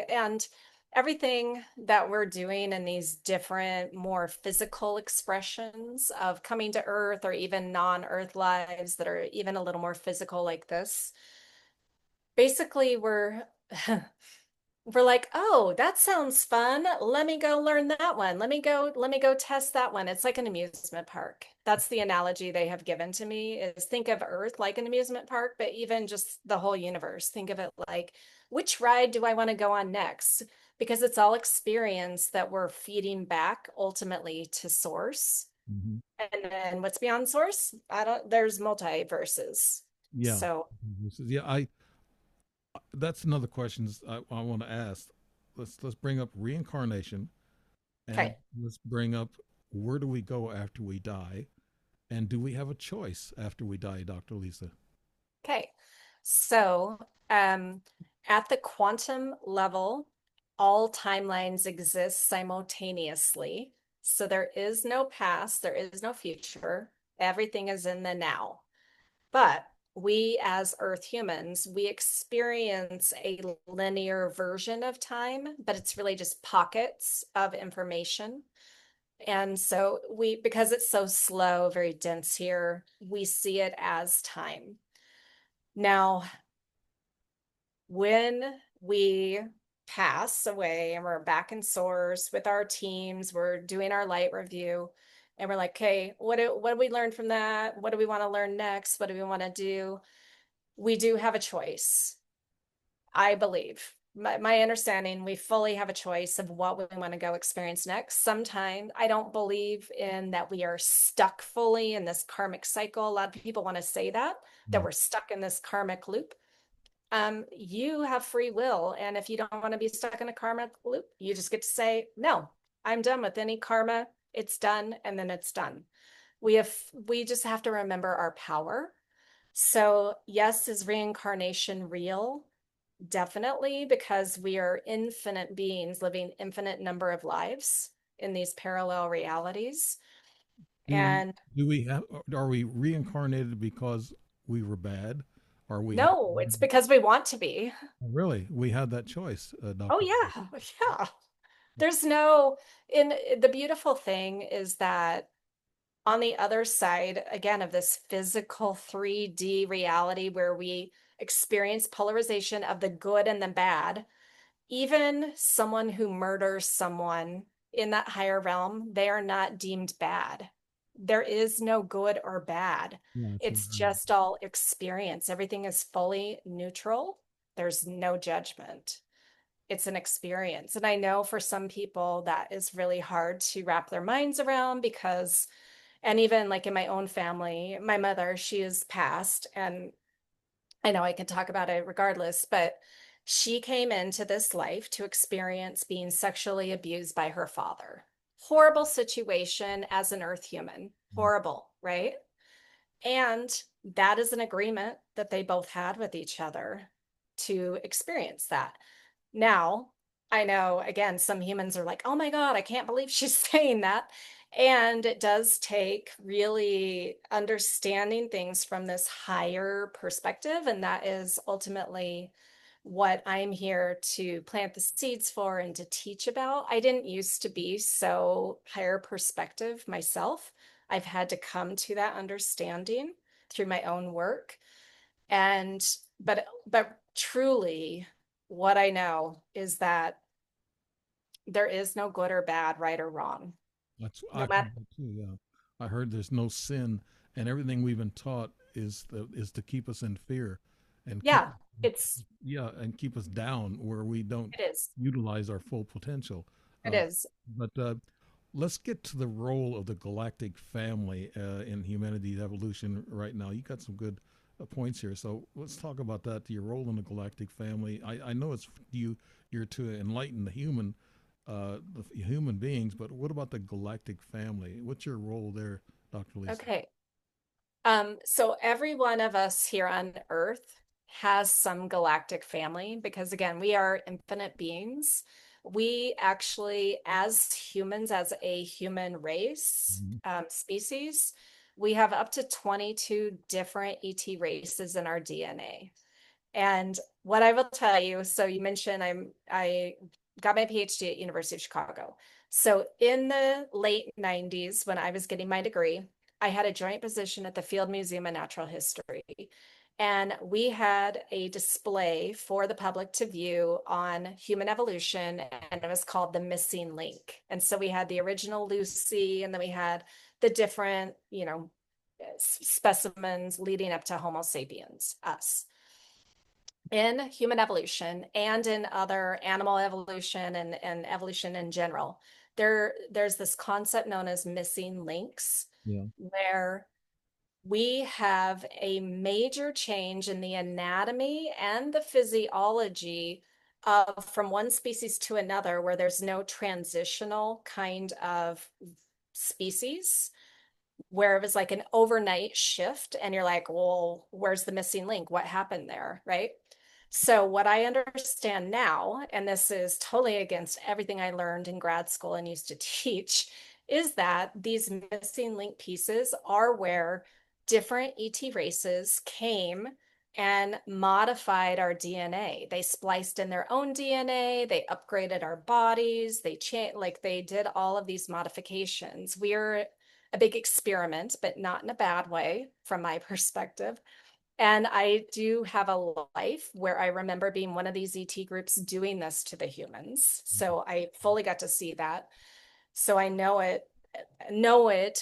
and everything that we're doing in these different, more physical expressions of coming to Earth or even non-Earth lives that are even a little more physical like this, basically we're like, oh, that sounds fun. Let me go learn that one. Let me go test that one. It's like an amusement park. That's the analogy they have given to me is think of Earth like an amusement park, but even just the whole universe. Think of it like, which ride do I want to go on next? Because it's all experience that we're feeding back ultimately to source. Hmm. And then what's beyond source? There's multiverses. Yeah. So, Yeah, I that's another question I want to ask. Let's bring up reincarnation, and okay. let's bring up where do we go after we die, and do we have a choice after we die, Dr. Lisa? Okay. So, um, at the quantum level, all timelines exist simultaneously. So there is no past, there is no future. Everything is in the now. But we as Earth humans, we experience a linear version of time, but it's really just pockets of information. And so because it's so slow, very dense here, we see it as time. Now, when we pass away and we're back in source with our teams, we're doing our light review, and we're like, okay, what do we learn from that? What do we want to learn next? What do we want to do? We do have a choice, I believe. My understanding, we fully have a choice of what we want to go experience next. Sometimes I don't believe in that we are stuck fully in this karmic cycle. A lot of people want to say that Mm. we're stuck in this karmic loop. You have free will. And if you don't want to be stuck in a karma loop, you just get to say, no, I'm done with any karma. It's done. And then it's done. We just have to remember our power. So yes, is reincarnation real? Definitely, because we are infinite beings living infinite number of lives in these parallel realities. Do And do we have are we reincarnated because we were bad? Are we ha no, it's because we want to be. really we had that choice, Oh Dr. yeah, yeah. There's no, in the beautiful thing is that on the other side, again, of this physical 3D reality where we experience polarization of the good and the bad, even someone who murders someone in that higher realm, they are not deemed bad. There is no good or bad. Yeah, that's what It's I heard. just all experience. Everything is fully neutral. There's no judgment. It's an experience. And I know for some people that is really hard to wrap their minds around because, and even like in my own family, my mother, she is passed, and I know I can talk about it regardless, but she came into this life to experience being sexually abused by her father. Horrible situation as an earth human. Horrible, right? And that is an agreement that they both had with each other to experience that. Now, I know, again, some humans are like, oh my God, I can't believe she's saying that. And it does take really understanding things from this higher perspective. And that is ultimately what I'm here to plant the seeds for and to teach about. I didn't used to be so higher perspective myself. I've had to come to that understanding through my own work. And but truly what I know is that there is no good or bad, right or wrong. No I've matter, heard that too. Yeah, I heard there's no sin, and everything we've been taught is to keep us in fear, and keep yeah, it's yeah, and keep us down where we don't it is. utilize our full potential. It Uh, is. but let's get to the role of the galactic family in humanity's evolution right now. You got some good points here, so let's talk about that. Your role in the galactic family. I know it's you're to enlighten the human beings, but what about the galactic family? What's your role there, Dr. Lisa? Okay. So every one of us here on Earth has some galactic family because, again, we are infinite beings. We actually, as humans, as a human race, Mhm. species, we have up to 22 different ET races in our DNA. And what I will tell you, so you mentioned I got my PhD at University of Chicago. So in the late 90s, when I was getting my degree, I had a joint position at the Field Museum of Natural History. And we had a display for the public to view on human evolution, and it was called The Missing Link. And so we had the original Lucy, and then we had the different, specimens leading up to Homo sapiens, us in human evolution and in other animal evolution and evolution in general, there's this concept known as missing links, Yeah. where we have a major change in the anatomy and the physiology of from one species to another, where there's no transitional kind of species, where it was like an overnight shift and you're like, well, where's the missing link? What happened there? Right. So what I understand now, and this is totally against everything I learned in grad school and used to teach, is that these missing link pieces are where different ET races came and modified our DNA. They spliced in their own DNA, they upgraded our bodies, they changed, like they did all of these modifications. We're a big experiment, but not in a bad way from my perspective. And I do have a life where I remember being one of these ET groups doing this to the humans. So I fully got to see that. So I know it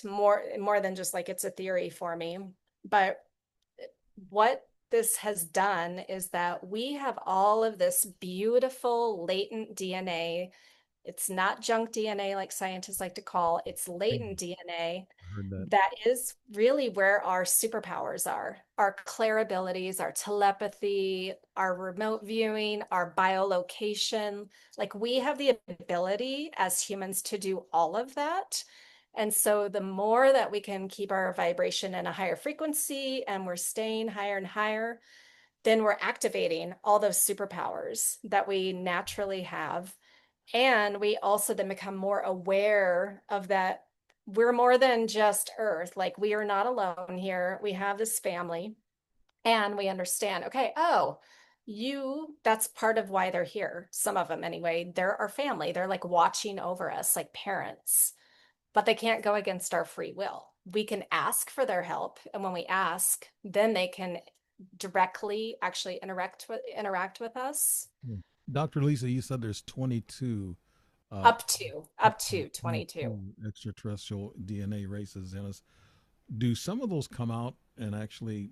more than just like it's a theory for me. But what this has done is that we have all of this beautiful latent DNA. It's not junk DNA like scientists like to call it's latent DNA. heard that. that is really where our superpowers are. Our clair abilities, our telepathy, our remote viewing, our biolocation. Like we have the ability as humans to do all of that. And so the more that we can keep our vibration in a higher frequency and we're staying higher and higher, then we're activating all those superpowers that we naturally have. And we also then become more aware of that we're more than just Earth. Like we are not alone here. We have this family and we understand, okay, oh, that's part of why they're here. Some of them, anyway, they're our family. They're like watching over us, like parents, but they can't go against our free will. We can ask for their help. And when we ask, then they can directly actually interact with us. Yeah. Dr. Lisa, you said there's 22 uh, Up to 22. 22 extraterrestrial DNA races in us. Do some of those come out and actually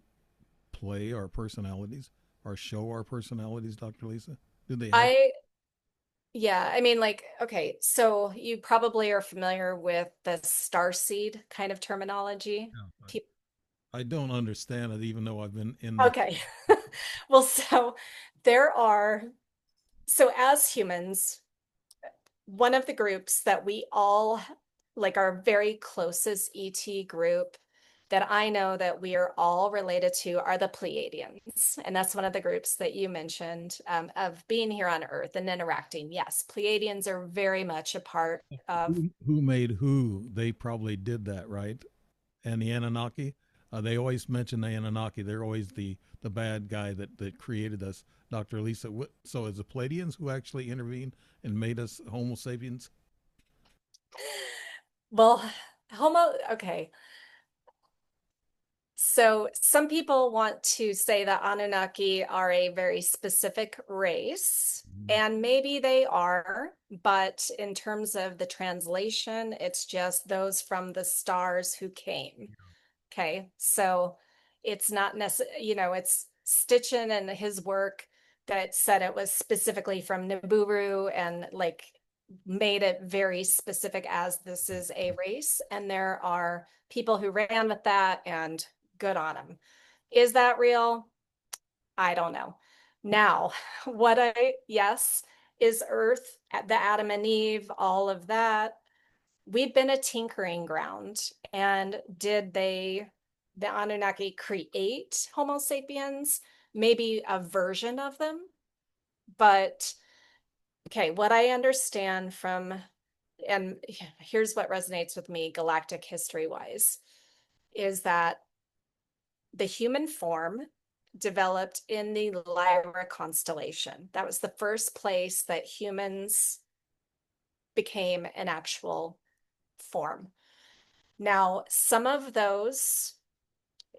play our personalities or show our personalities, Dr. Lisa? Do they have? I Yeah, I mean, like, okay, so you probably are familiar with the starseed kind of terminology. Yeah. Pe- I don't understand it, even though I've been in the. Okay. Well, so there are, so as humans, one of the groups that we all like our very closest ET group that I know that we are all related to are the Pleiadians. And that's one of the groups that you mentioned of being here on Earth and interacting. Yes, Pleiadians are very much a part of. Who made who? They probably did that, right? And the Anunnaki, they always mention the Anunnaki. They're always the bad guy that created us, Dr. Lisa. So is the Pleiadians who actually intervened and made us Homo sapiens? Well, okay. So some people want to say that Anunnaki are a very specific race, Mhm. and maybe they are, but in terms of the translation, it's just those from the stars who came. Okay, so it's not necessarily, it's Stitchin and his work that said it was specifically from Nibiru and like made it very specific as this is a race. And there are people who ran with that and good on them. Is that real? I don't know. Now, yes, is Earth, the Adam and Eve, all of that? We've been a tinkering ground. And the Anunnaki create Homo sapiens? Maybe a version of them. But okay, what I understand from, and here's what resonates with me galactic history wise, is that the human form developed in the Lyra constellation. That was the first place that humans became an actual form. Now, some of those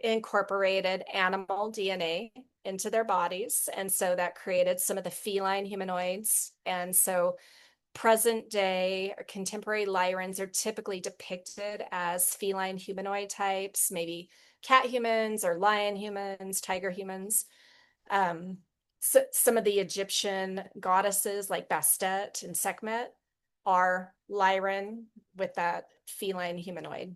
incorporated animal DNA into their bodies. And so that created some of the feline humanoids. And so present day or contemporary Lyrans are typically depicted as feline humanoid types, maybe cat humans or lion humans, tiger humans. Um, so some of the Egyptian goddesses like Bastet and Sekhmet are Lyran with that feline humanoid.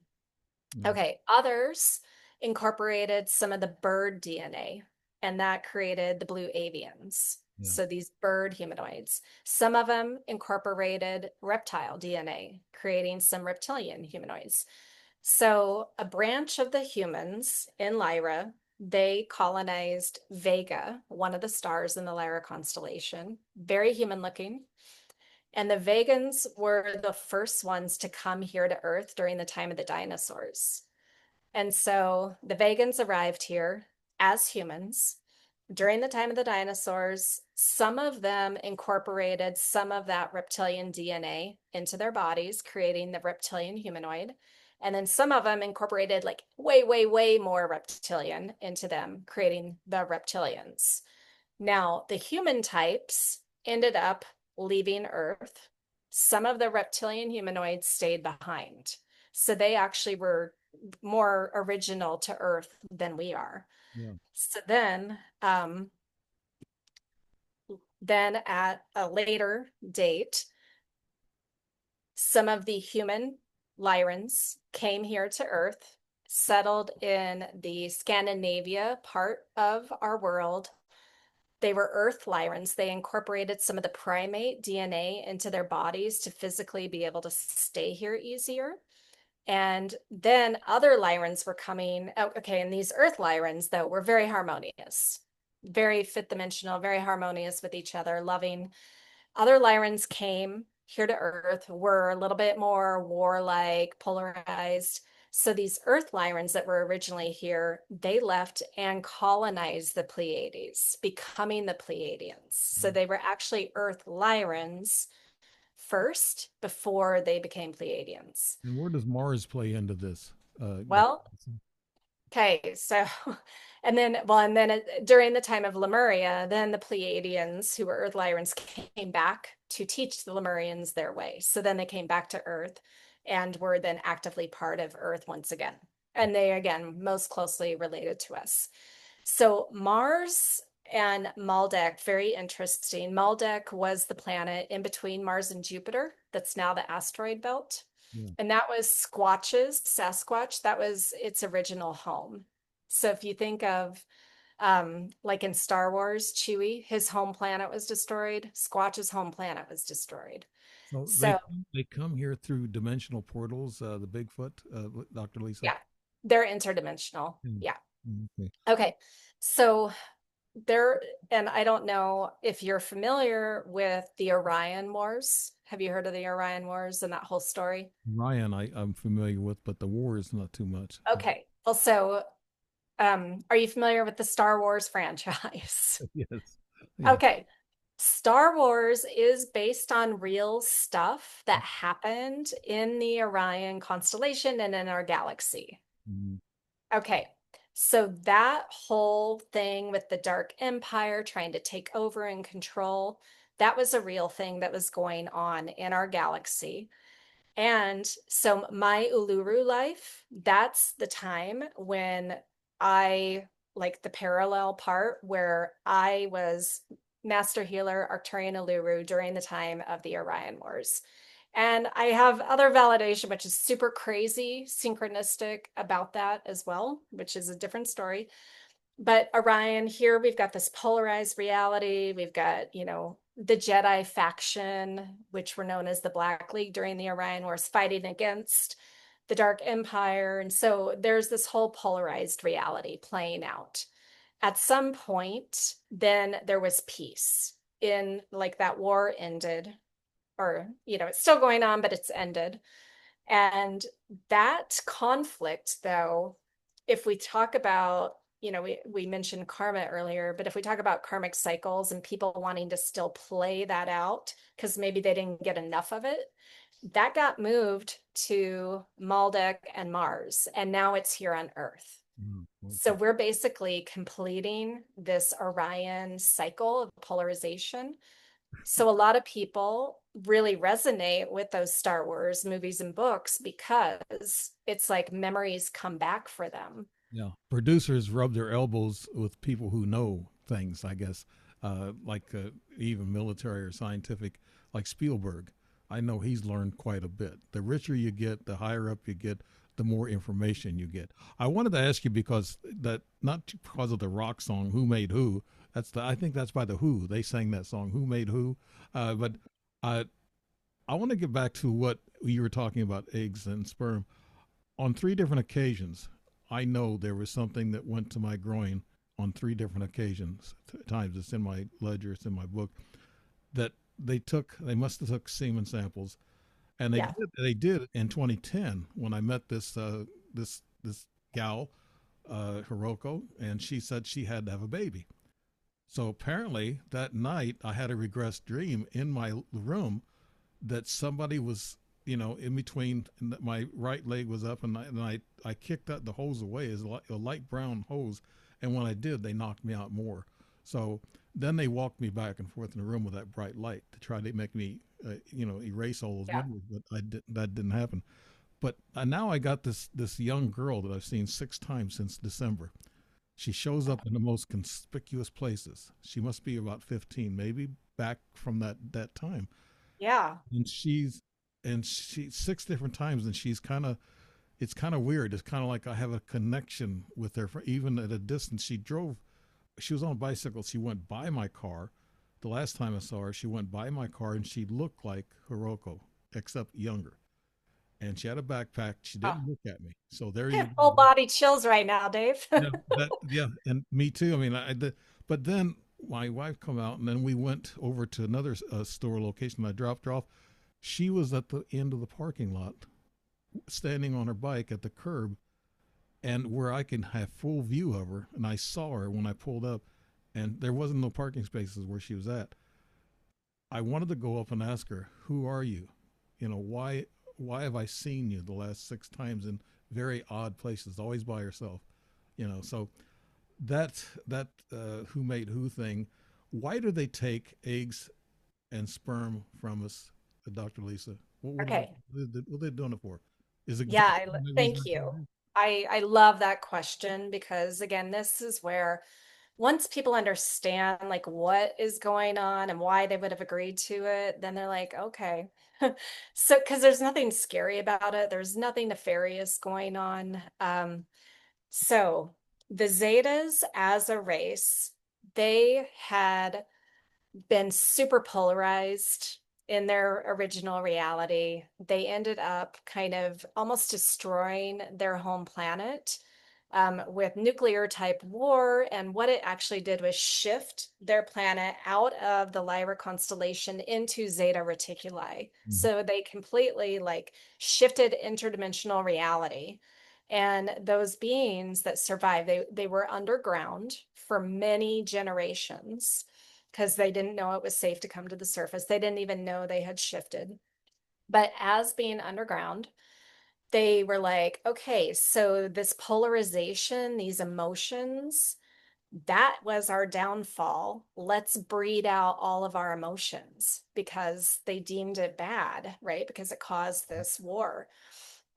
Yeah, Okay, others incorporated some of the bird DNA, and that created the blue avians. yeah, So these bird humanoids. Some of them incorporated reptile DNA, creating some reptilian humanoids. So a branch of the humans in Lyra, they colonized Vega, one of the stars in the Lyra constellation, very human looking. And the Vegans were the first ones to come here to Earth during the time of the dinosaurs. And so the Vegans arrived here as humans during the time of the dinosaurs. Some of them incorporated some of that reptilian DNA into their bodies, creating the reptilian humanoid. And then some of them incorporated like way, way, way more reptilian into them, creating the reptilians. Now, the human types ended up leaving Earth. Some of the reptilian humanoids stayed behind. So they actually were more original to Earth than we are. yeah. So then at a later date, some of the human Lyrans came here to Earth, settled in the Scandinavia part of our world. They were Earth Lyrans. They incorporated some of the primate DNA into their bodies to physically be able to stay here easier. And then other Lyrans were coming. Oh, okay, and these Earth Lyrans, though, were very harmonious, very fifth dimensional, very harmonious with each other, loving. Other Lyrans came here to Earth, were a little bit more warlike, polarized. So these Earth Lyrans that were originally here, they left and colonized the Pleiades, becoming the Pleiadians. So they were actually Earth Lyrans first before they became Pleiadians. And where does Mars play into this? Dr. Well, Thompson? okay, so and then during the time of Lemuria, then the Pleiadians, who were Earth Lyrans, came back to teach the Lemurians their way. So then they came back to Earth and were then actively part of Earth once again. And they, again, most closely related to us. So Mars and Maldek, very interesting. Maldek was the planet in between Mars and Jupiter that's now the asteroid belt. Yeah. And that was Squatch's, Sasquatch, that was its original home. So if you think of like in Star Wars, Chewie, his home planet was destroyed, Squatch's home planet was destroyed. So So they come here through dimensional portals, the Bigfoot, Dr. Lisa. yeah, they're interdimensional. Mm. Yeah. Okay. Okay. So there, and I don't know if you're familiar with the Orion Wars. Have you heard of the Orion Wars and that whole story? Ryan, I'm familiar with, but the war is not too much. Okay. Well, so are you familiar with the Star Wars franchise? Yes. Yeah. Okay. Star Wars is based on real stuff that happened in the Orion constellation and in our galaxy. Mm. Okay. So that whole thing with the Dark Empire trying to take over and control, that was a real thing that was going on in our galaxy. And so my Uluru life, that's the time when I like the parallel part where I was Master Healer Arcturian Uluru during the time of the Orion Wars. And I have other validation, which is super crazy, synchronistic about that as well, which is a different story. But Orion, here we've got this polarized reality. We've got, the Jedi faction, which were known as the Black League during the Orion Wars, fighting against the Dark Empire. And so there's this whole polarized reality playing out. At some point, then there was peace in like that war ended, or, it's still going on, but it's ended. And that conflict, though, if we talk about, we mentioned karma earlier, but if we talk about karmic cycles and people wanting to still play that out because maybe they didn't get enough of it, that got moved to Maldek and Mars, and now it's here on Earth. Mm. So Okay. we're basically completing this Orion cycle of polarization. So a lot of people really resonate with those Star Wars movies and books because it's like memories come back for them. Yeah. Producers rub their elbows with people who know things, I guess, even military or scientific, like Spielberg. I know he's learned quite a bit. The richer you get, the higher up you get, the more information you get. I wanted to ask you because that not because of the rock song "Who Made Who." I think that's by the Who. They sang that song "Who Made Who," but I I want to get back to what you were talking about, eggs and sperm. On three different occasions, I know there was something that went to my groin on three different occasions. Times it's in my ledger, it's in my book. That they must have took semen samples, and Yeah. they did in 2010 when I met this gal, Hiroko, and she said she had to have a baby. So apparently that night I had a regressed dream in my room that somebody was, in between. My right leg was up, and I kicked the hose away as a light brown hose, and when I did, they knocked me out more. So then they walked me back and forth in the room with that bright light to try to make me, erase all those Yeah. memories, but that didn't happen. But now I got this young girl that I've seen 6 times since December. She shows up in the most conspicuous places. She must be about 15, maybe back from that time, Yeah. and and she 6 different times, and she's kind of, it's kind of weird. It's kind of like I have a connection with her, for even at a distance. She was on a bicycle. She went by my car. The last time I saw her, she went by my car, and she looked like Hiroko, except younger. And she had a backpack. She Oh, didn't look at me. So there I you have full go. body chills right now, Dave. Yeah, yeah, and me too. I mean, but then my wife come out, and then we went over to another store location. I dropped her off. She was at the end of the parking lot, standing on her bike at the curb, and where I can have full view of her. And I saw her when I pulled up, and there wasn't no parking spaces where she was at. I wanted to go up and ask her, "Who are you? You know, why have I seen you the last 6 times in very odd places, always by herself?" You know, so that who made who thing. Why do they take eggs and sperm from us, Dr. Lisa? Okay. What are they doing it for? Is it Yeah, the reason thank they're you. doing it? I love that question because again, this is where once people understand like what is going on and why they would have agreed to it, then they're like, okay. So, because there's nothing scary about it, there's nothing nefarious going on. So the Zetas as a race, they had been super polarized in their original reality. They ended up kind of almost destroying their home planet with nuclear type war. And what it actually did was shift their planet out of the Lyra constellation into Zeta Reticuli. Mhm. So they completely like shifted interdimensional reality. And those beings that survived, they were underground for many generations because they didn't know it was safe to come to the surface. They didn't even know they had shifted. But as being underground, they were like, okay, so this polarization, these emotions, that was our downfall. Let's breed out all of our emotions because they deemed it bad, right? Because it caused this war.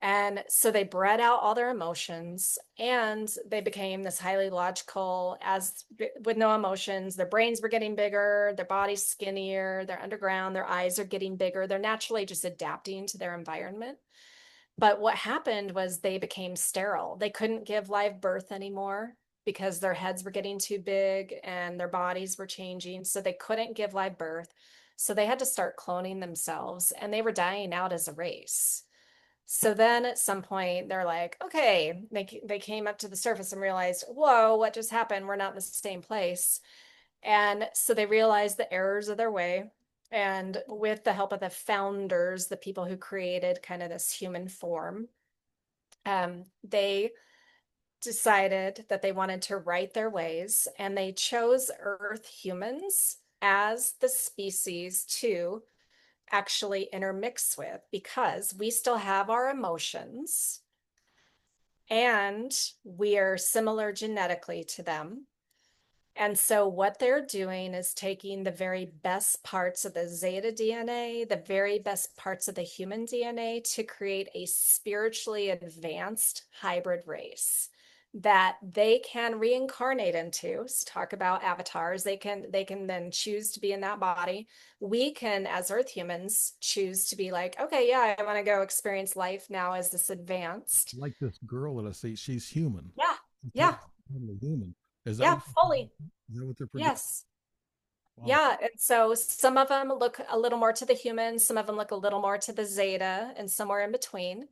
And so they bred out all their emotions and they became this highly logical, as with no emotions. Their brains were getting bigger, their bodies skinnier, they're underground, their eyes are getting bigger. They're naturally just adapting to their environment. But what happened was they became sterile. They couldn't give live birth anymore because their heads were getting too big and their bodies were changing. So they couldn't give live birth. So they had to start cloning themselves and they were dying out as a race. So then at some point they're like, okay, they came up to the surface and realized, whoa, what just happened? We're not in the same place. And so they realized the errors of their way. And with the help of the founders, the people who created kind of this human form, they decided that they wanted to right their ways and they chose Earth humans as the species to actually intermix with because we still have our emotions and we are similar genetically to them. And so, what they're doing is taking the very best parts of the Zeta DNA, the very best parts of the human DNA to create a spiritually advanced hybrid race that they can reincarnate into. So talk about avatars. They can then choose to be in that body. We can, as Earth humans, choose to be like, okay, yeah, I want to go experience life now as this advanced. Like this girl that I see, she's human. Yeah, She's yeah, totally human. Is that yeah, what fully. is that what they're projecting? Yes. Wow. Yeah, and so some of them look a little more to the human, some of them look a little more to the zeta, and somewhere in between.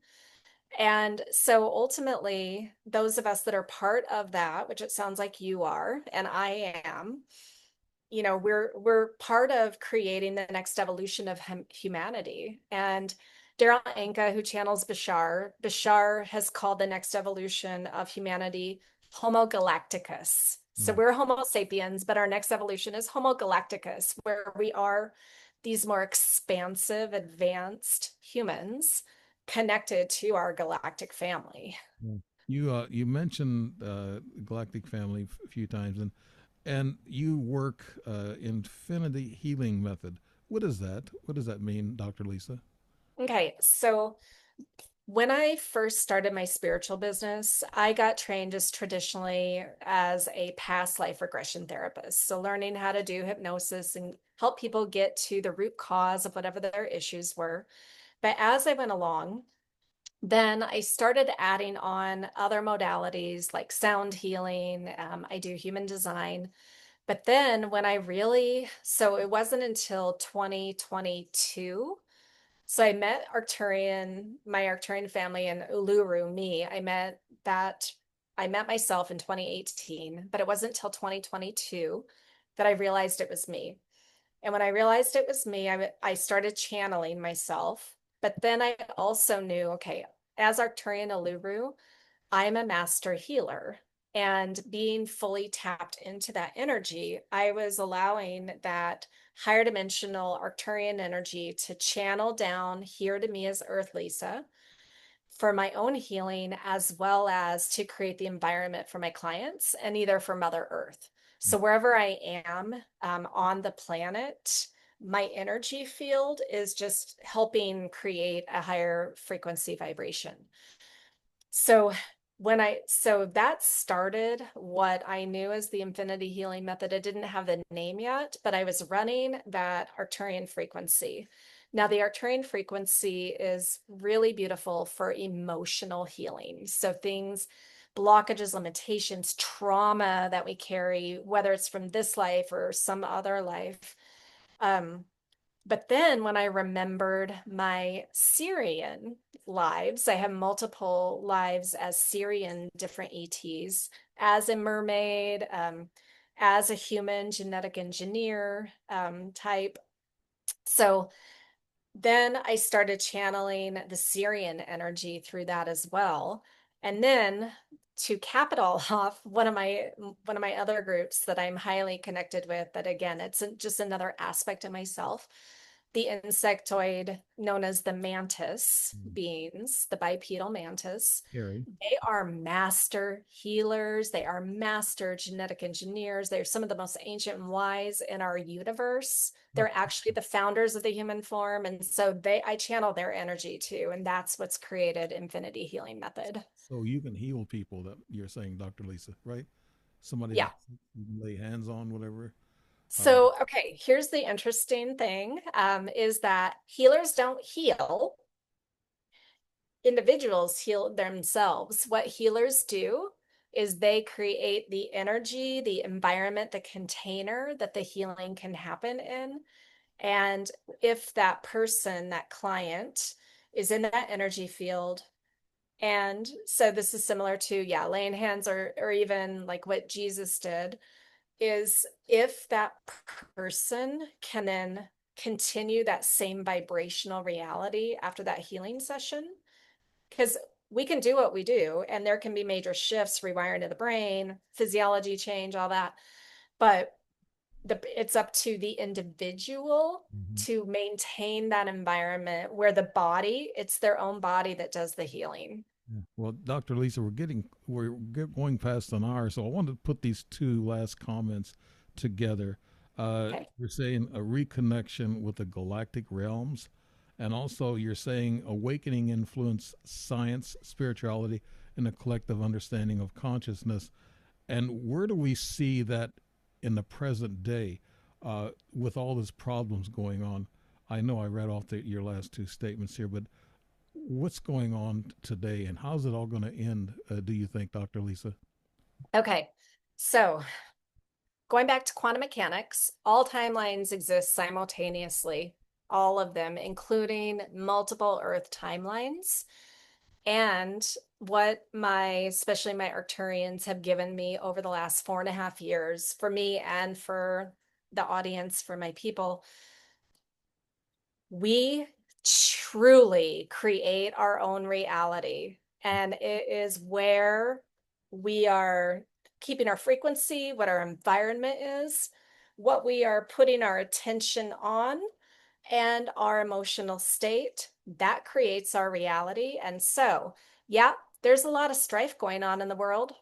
And so ultimately, those of us that are part of that, which it sounds like you are, and I am, we're part of creating the next evolution of humanity. And Daryl Anka, who channels Bashar has called the next evolution of humanity Homo Galacticus. So Mm. we're Homo sapiens, but our next evolution is Homo Galacticus, where we are these more expansive, advanced humans connected to our galactic family. Yeah. You mentioned Galactic Family a few times, and you work Infinity Healing Method. What is that? What does that mean, Dr. Lisa? Okay, so when I first started my spiritual business, I got trained just traditionally as a past life regression therapist. So, learning how to do hypnosis and help people get to the root cause of whatever their issues were. But as I went along, then I started adding on other modalities like sound healing. I do human design. But then when I really, so it wasn't until 2022. So I met my Arcturian family in Uluru, me. I met myself in 2018, but it wasn't until 2022 that I realized it was me. And when I realized it was me, I started channeling myself. But then I also knew, okay, as Arcturian Uluru, I'm a master healer. And being fully tapped into that energy, I was allowing that higher dimensional Arcturian energy to channel down here to me as Earth Lisa for my own healing, as well as to create the environment for my clients and either for Mother Earth. So wherever I am on the planet, my energy field is just helping create a higher frequency vibration. So so that started what I knew as the Infinity Healing Method. It didn't have the name yet, but I was running that Arcturian frequency. Now, the Arcturian frequency is really beautiful for emotional healing. So things, blockages, limitations, trauma that we carry, whether it's from this life or some other life. Um, but then when I remembered my Syrian lives, I have multiple lives as Syrian different ETs, as a mermaid, as a human genetic engineer type. So then I started channeling the Syrian energy through that as well. And then to cap it all off, one of my other groups that I'm highly connected with, that again, it's just another aspect of myself, the insectoid known as the mantis beings, the bipedal mantis. Scary. They are master healers. They are master genetic engineers. They're some of the most ancient and wise in our universe. They're actually the founders of the human form. And so I channel their energy too. And that's what's created Infinity Healing Method. So you can heal people, that you're saying, Dr. Lisa, right? Somebody Yeah. that you can lay hands on, whatever. So, okay, here's the interesting thing is that healers don't heal, individuals heal themselves. What healers do is they create the energy, the environment, the container that the healing can happen in. And if that person, that client, is in that energy field, and so this is similar to, yeah, laying hands or even like what Jesus did, is if that person can then continue that same vibrational reality after that healing session, because we can do what we do and there can be major shifts, rewiring of the brain, physiology change, all that, but it's up to the individual Mhm. to maintain that environment where the body, it's their own body that does the healing. Yeah. Well, Dr. Lisa, going past an hour, so I wanted to put these two last comments together. Okay. You're saying a reconnection with the galactic realms, and also you're saying awakening influence science, spirituality, and a collective understanding of consciousness. And where do we see that in the present day with all these problems going on? I know I read off your last two statements here, but what's going on today and how's it all going to end, do you think, Dr. Lisa? Okay. So going back to quantum mechanics, all timelines exist simultaneously, all of them, including multiple Earth timelines. And what especially my Arcturians have given me over the last 4.5 years, for me and for the audience, for my people, we truly create our own reality. And it is where we are keeping our frequency, what our environment is, what we are putting our attention on, and our emotional state. That creates our reality. And so, yeah, there's a lot of strife going on in the world.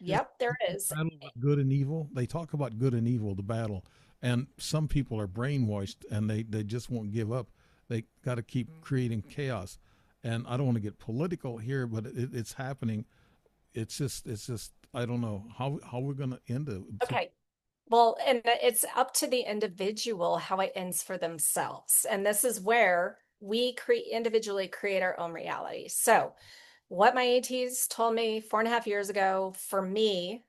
Is Yep, there the is. battle with good and evil? They talk about good and evil, the battle, and some people are brainwashed and they just won't give up. They got to keep creating chaos. And I don't want to get political here, but it's happening. It's just I don't know how we're going to end it. Okay. Well, and it's up to the individual how it ends for themselves. And this is where We individually create our own reality. So what my ATs told me 4.5 years ago for me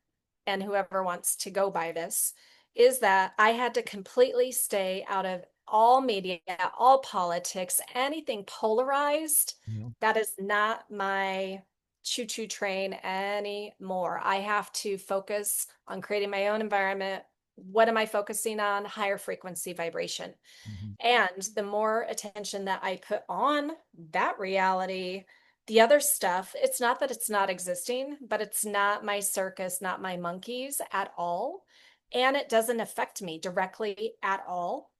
and whoever wants to go by this is that I had to completely stay out of all media, all politics, anything polarized. Yeah. That is not my choo-choo train anymore. I have to focus on creating my own environment. What am I focusing on? Higher frequency vibration. Hmm. And the more attention that I put on that reality, the other stuff, it's not that it's not existing, but it's not my circus, not my monkeys at all. And it doesn't affect me directly at all.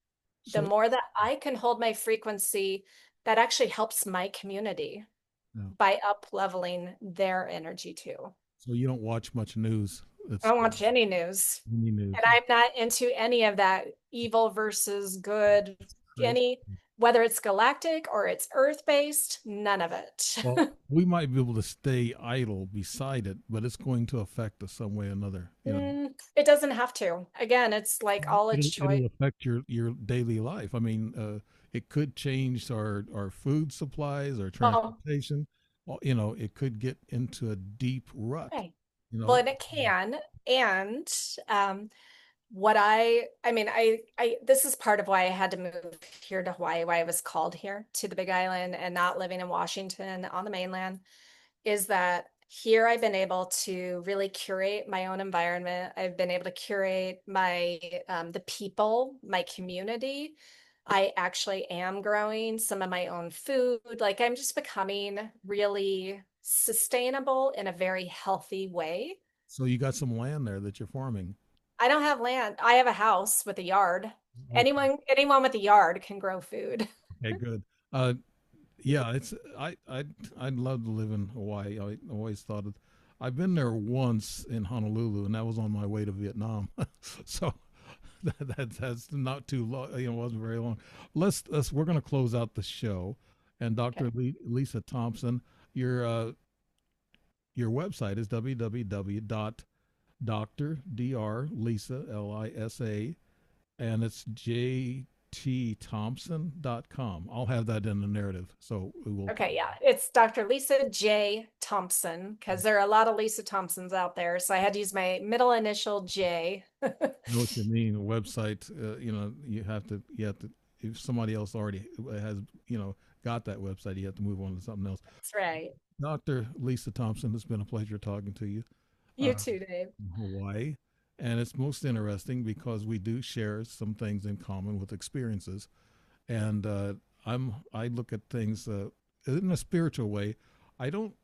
The So, more that I can hold my frequency, that actually helps my community yeah. by up leveling their energy too. So you don't watch much news. I It's don't watch any news. any news. And I'm not into any of that evil versus good, Right. any, whether it's galactic or it's earth based, none of it. Well, we might be able to stay idle beside it, but it's going to affect us some way or another. You know, It doesn't have to. Again, it's like all its choice. it'll affect your daily life. I mean, it could change our food supplies, our Well, transportation. Well, you know, it could get into a deep rut. right. You Well, know, and it can. And what I mean, this is part of why I had to move here to Hawaii, why I was called here to the Big Island and not living in Washington on the mainland, is that here I've been able to really curate my own environment. I've been able to curate my the people, my community. I actually am growing some of my own food. Like I'm just becoming really sustainable in a very healthy way. so you got some land there that you're farming. I don't have land. I have a house with a yard. Okay, Anyone with a yard can grow food. okay, good. Uh, Yeah, it's I'd love to live in Hawaii. I always thought of. I've been there once in Honolulu, and that was on my way to Vietnam. So that's not too long. You know, it wasn't very long. Let's we're going to close out the show, and Okay. Lisa Thompson, your website is www.dr. Lisa, and it's jtthompson.com. I'll have that in the narrative. So we will Okay, yeah. It's Dr. Lisa J. Thompson because there are a lot of Lisa Thompsons out there. So I had to use my middle initial J. know what you mean. A website, you know, you have to, if somebody else already has, you know, got that website, you have to move on to something else. That's right. Dr. Lisa Thompson, it's been a pleasure talking to you. You too, Dave. From Hawaii. And it's most interesting because we do share some things in common with experiences. And I look at things in a spiritual way. I don't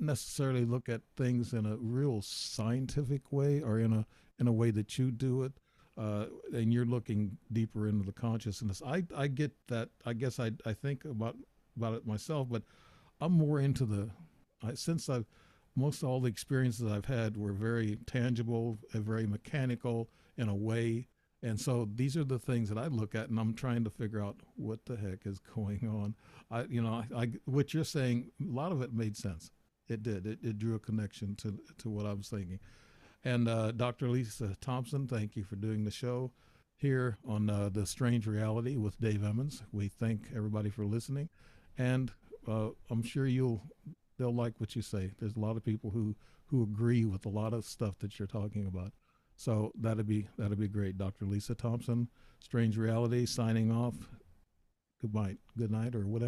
necessarily look at things in a real scientific way or in a way that you do it. And you're looking deeper into the consciousness. I get that. I guess I think about it myself, but I'm more into since I've most all the experiences I've had were very tangible, very mechanical in a way. And so these are the things that I look at, and I'm trying to figure out what the heck is going on. What you're saying, a lot of it made sense. It did. It drew a connection to what I was thinking. And Dr. Lisa Thompson, thank you for doing the show here on The Strange Reality with Dave Emmons. We thank everybody for listening, and I'm sure they'll like what you say. There's a lot of people who agree with a lot of stuff that you're talking about. So that'd be great. Dr. Lisa Thompson, Strange Reality, signing off. Good night or whatever.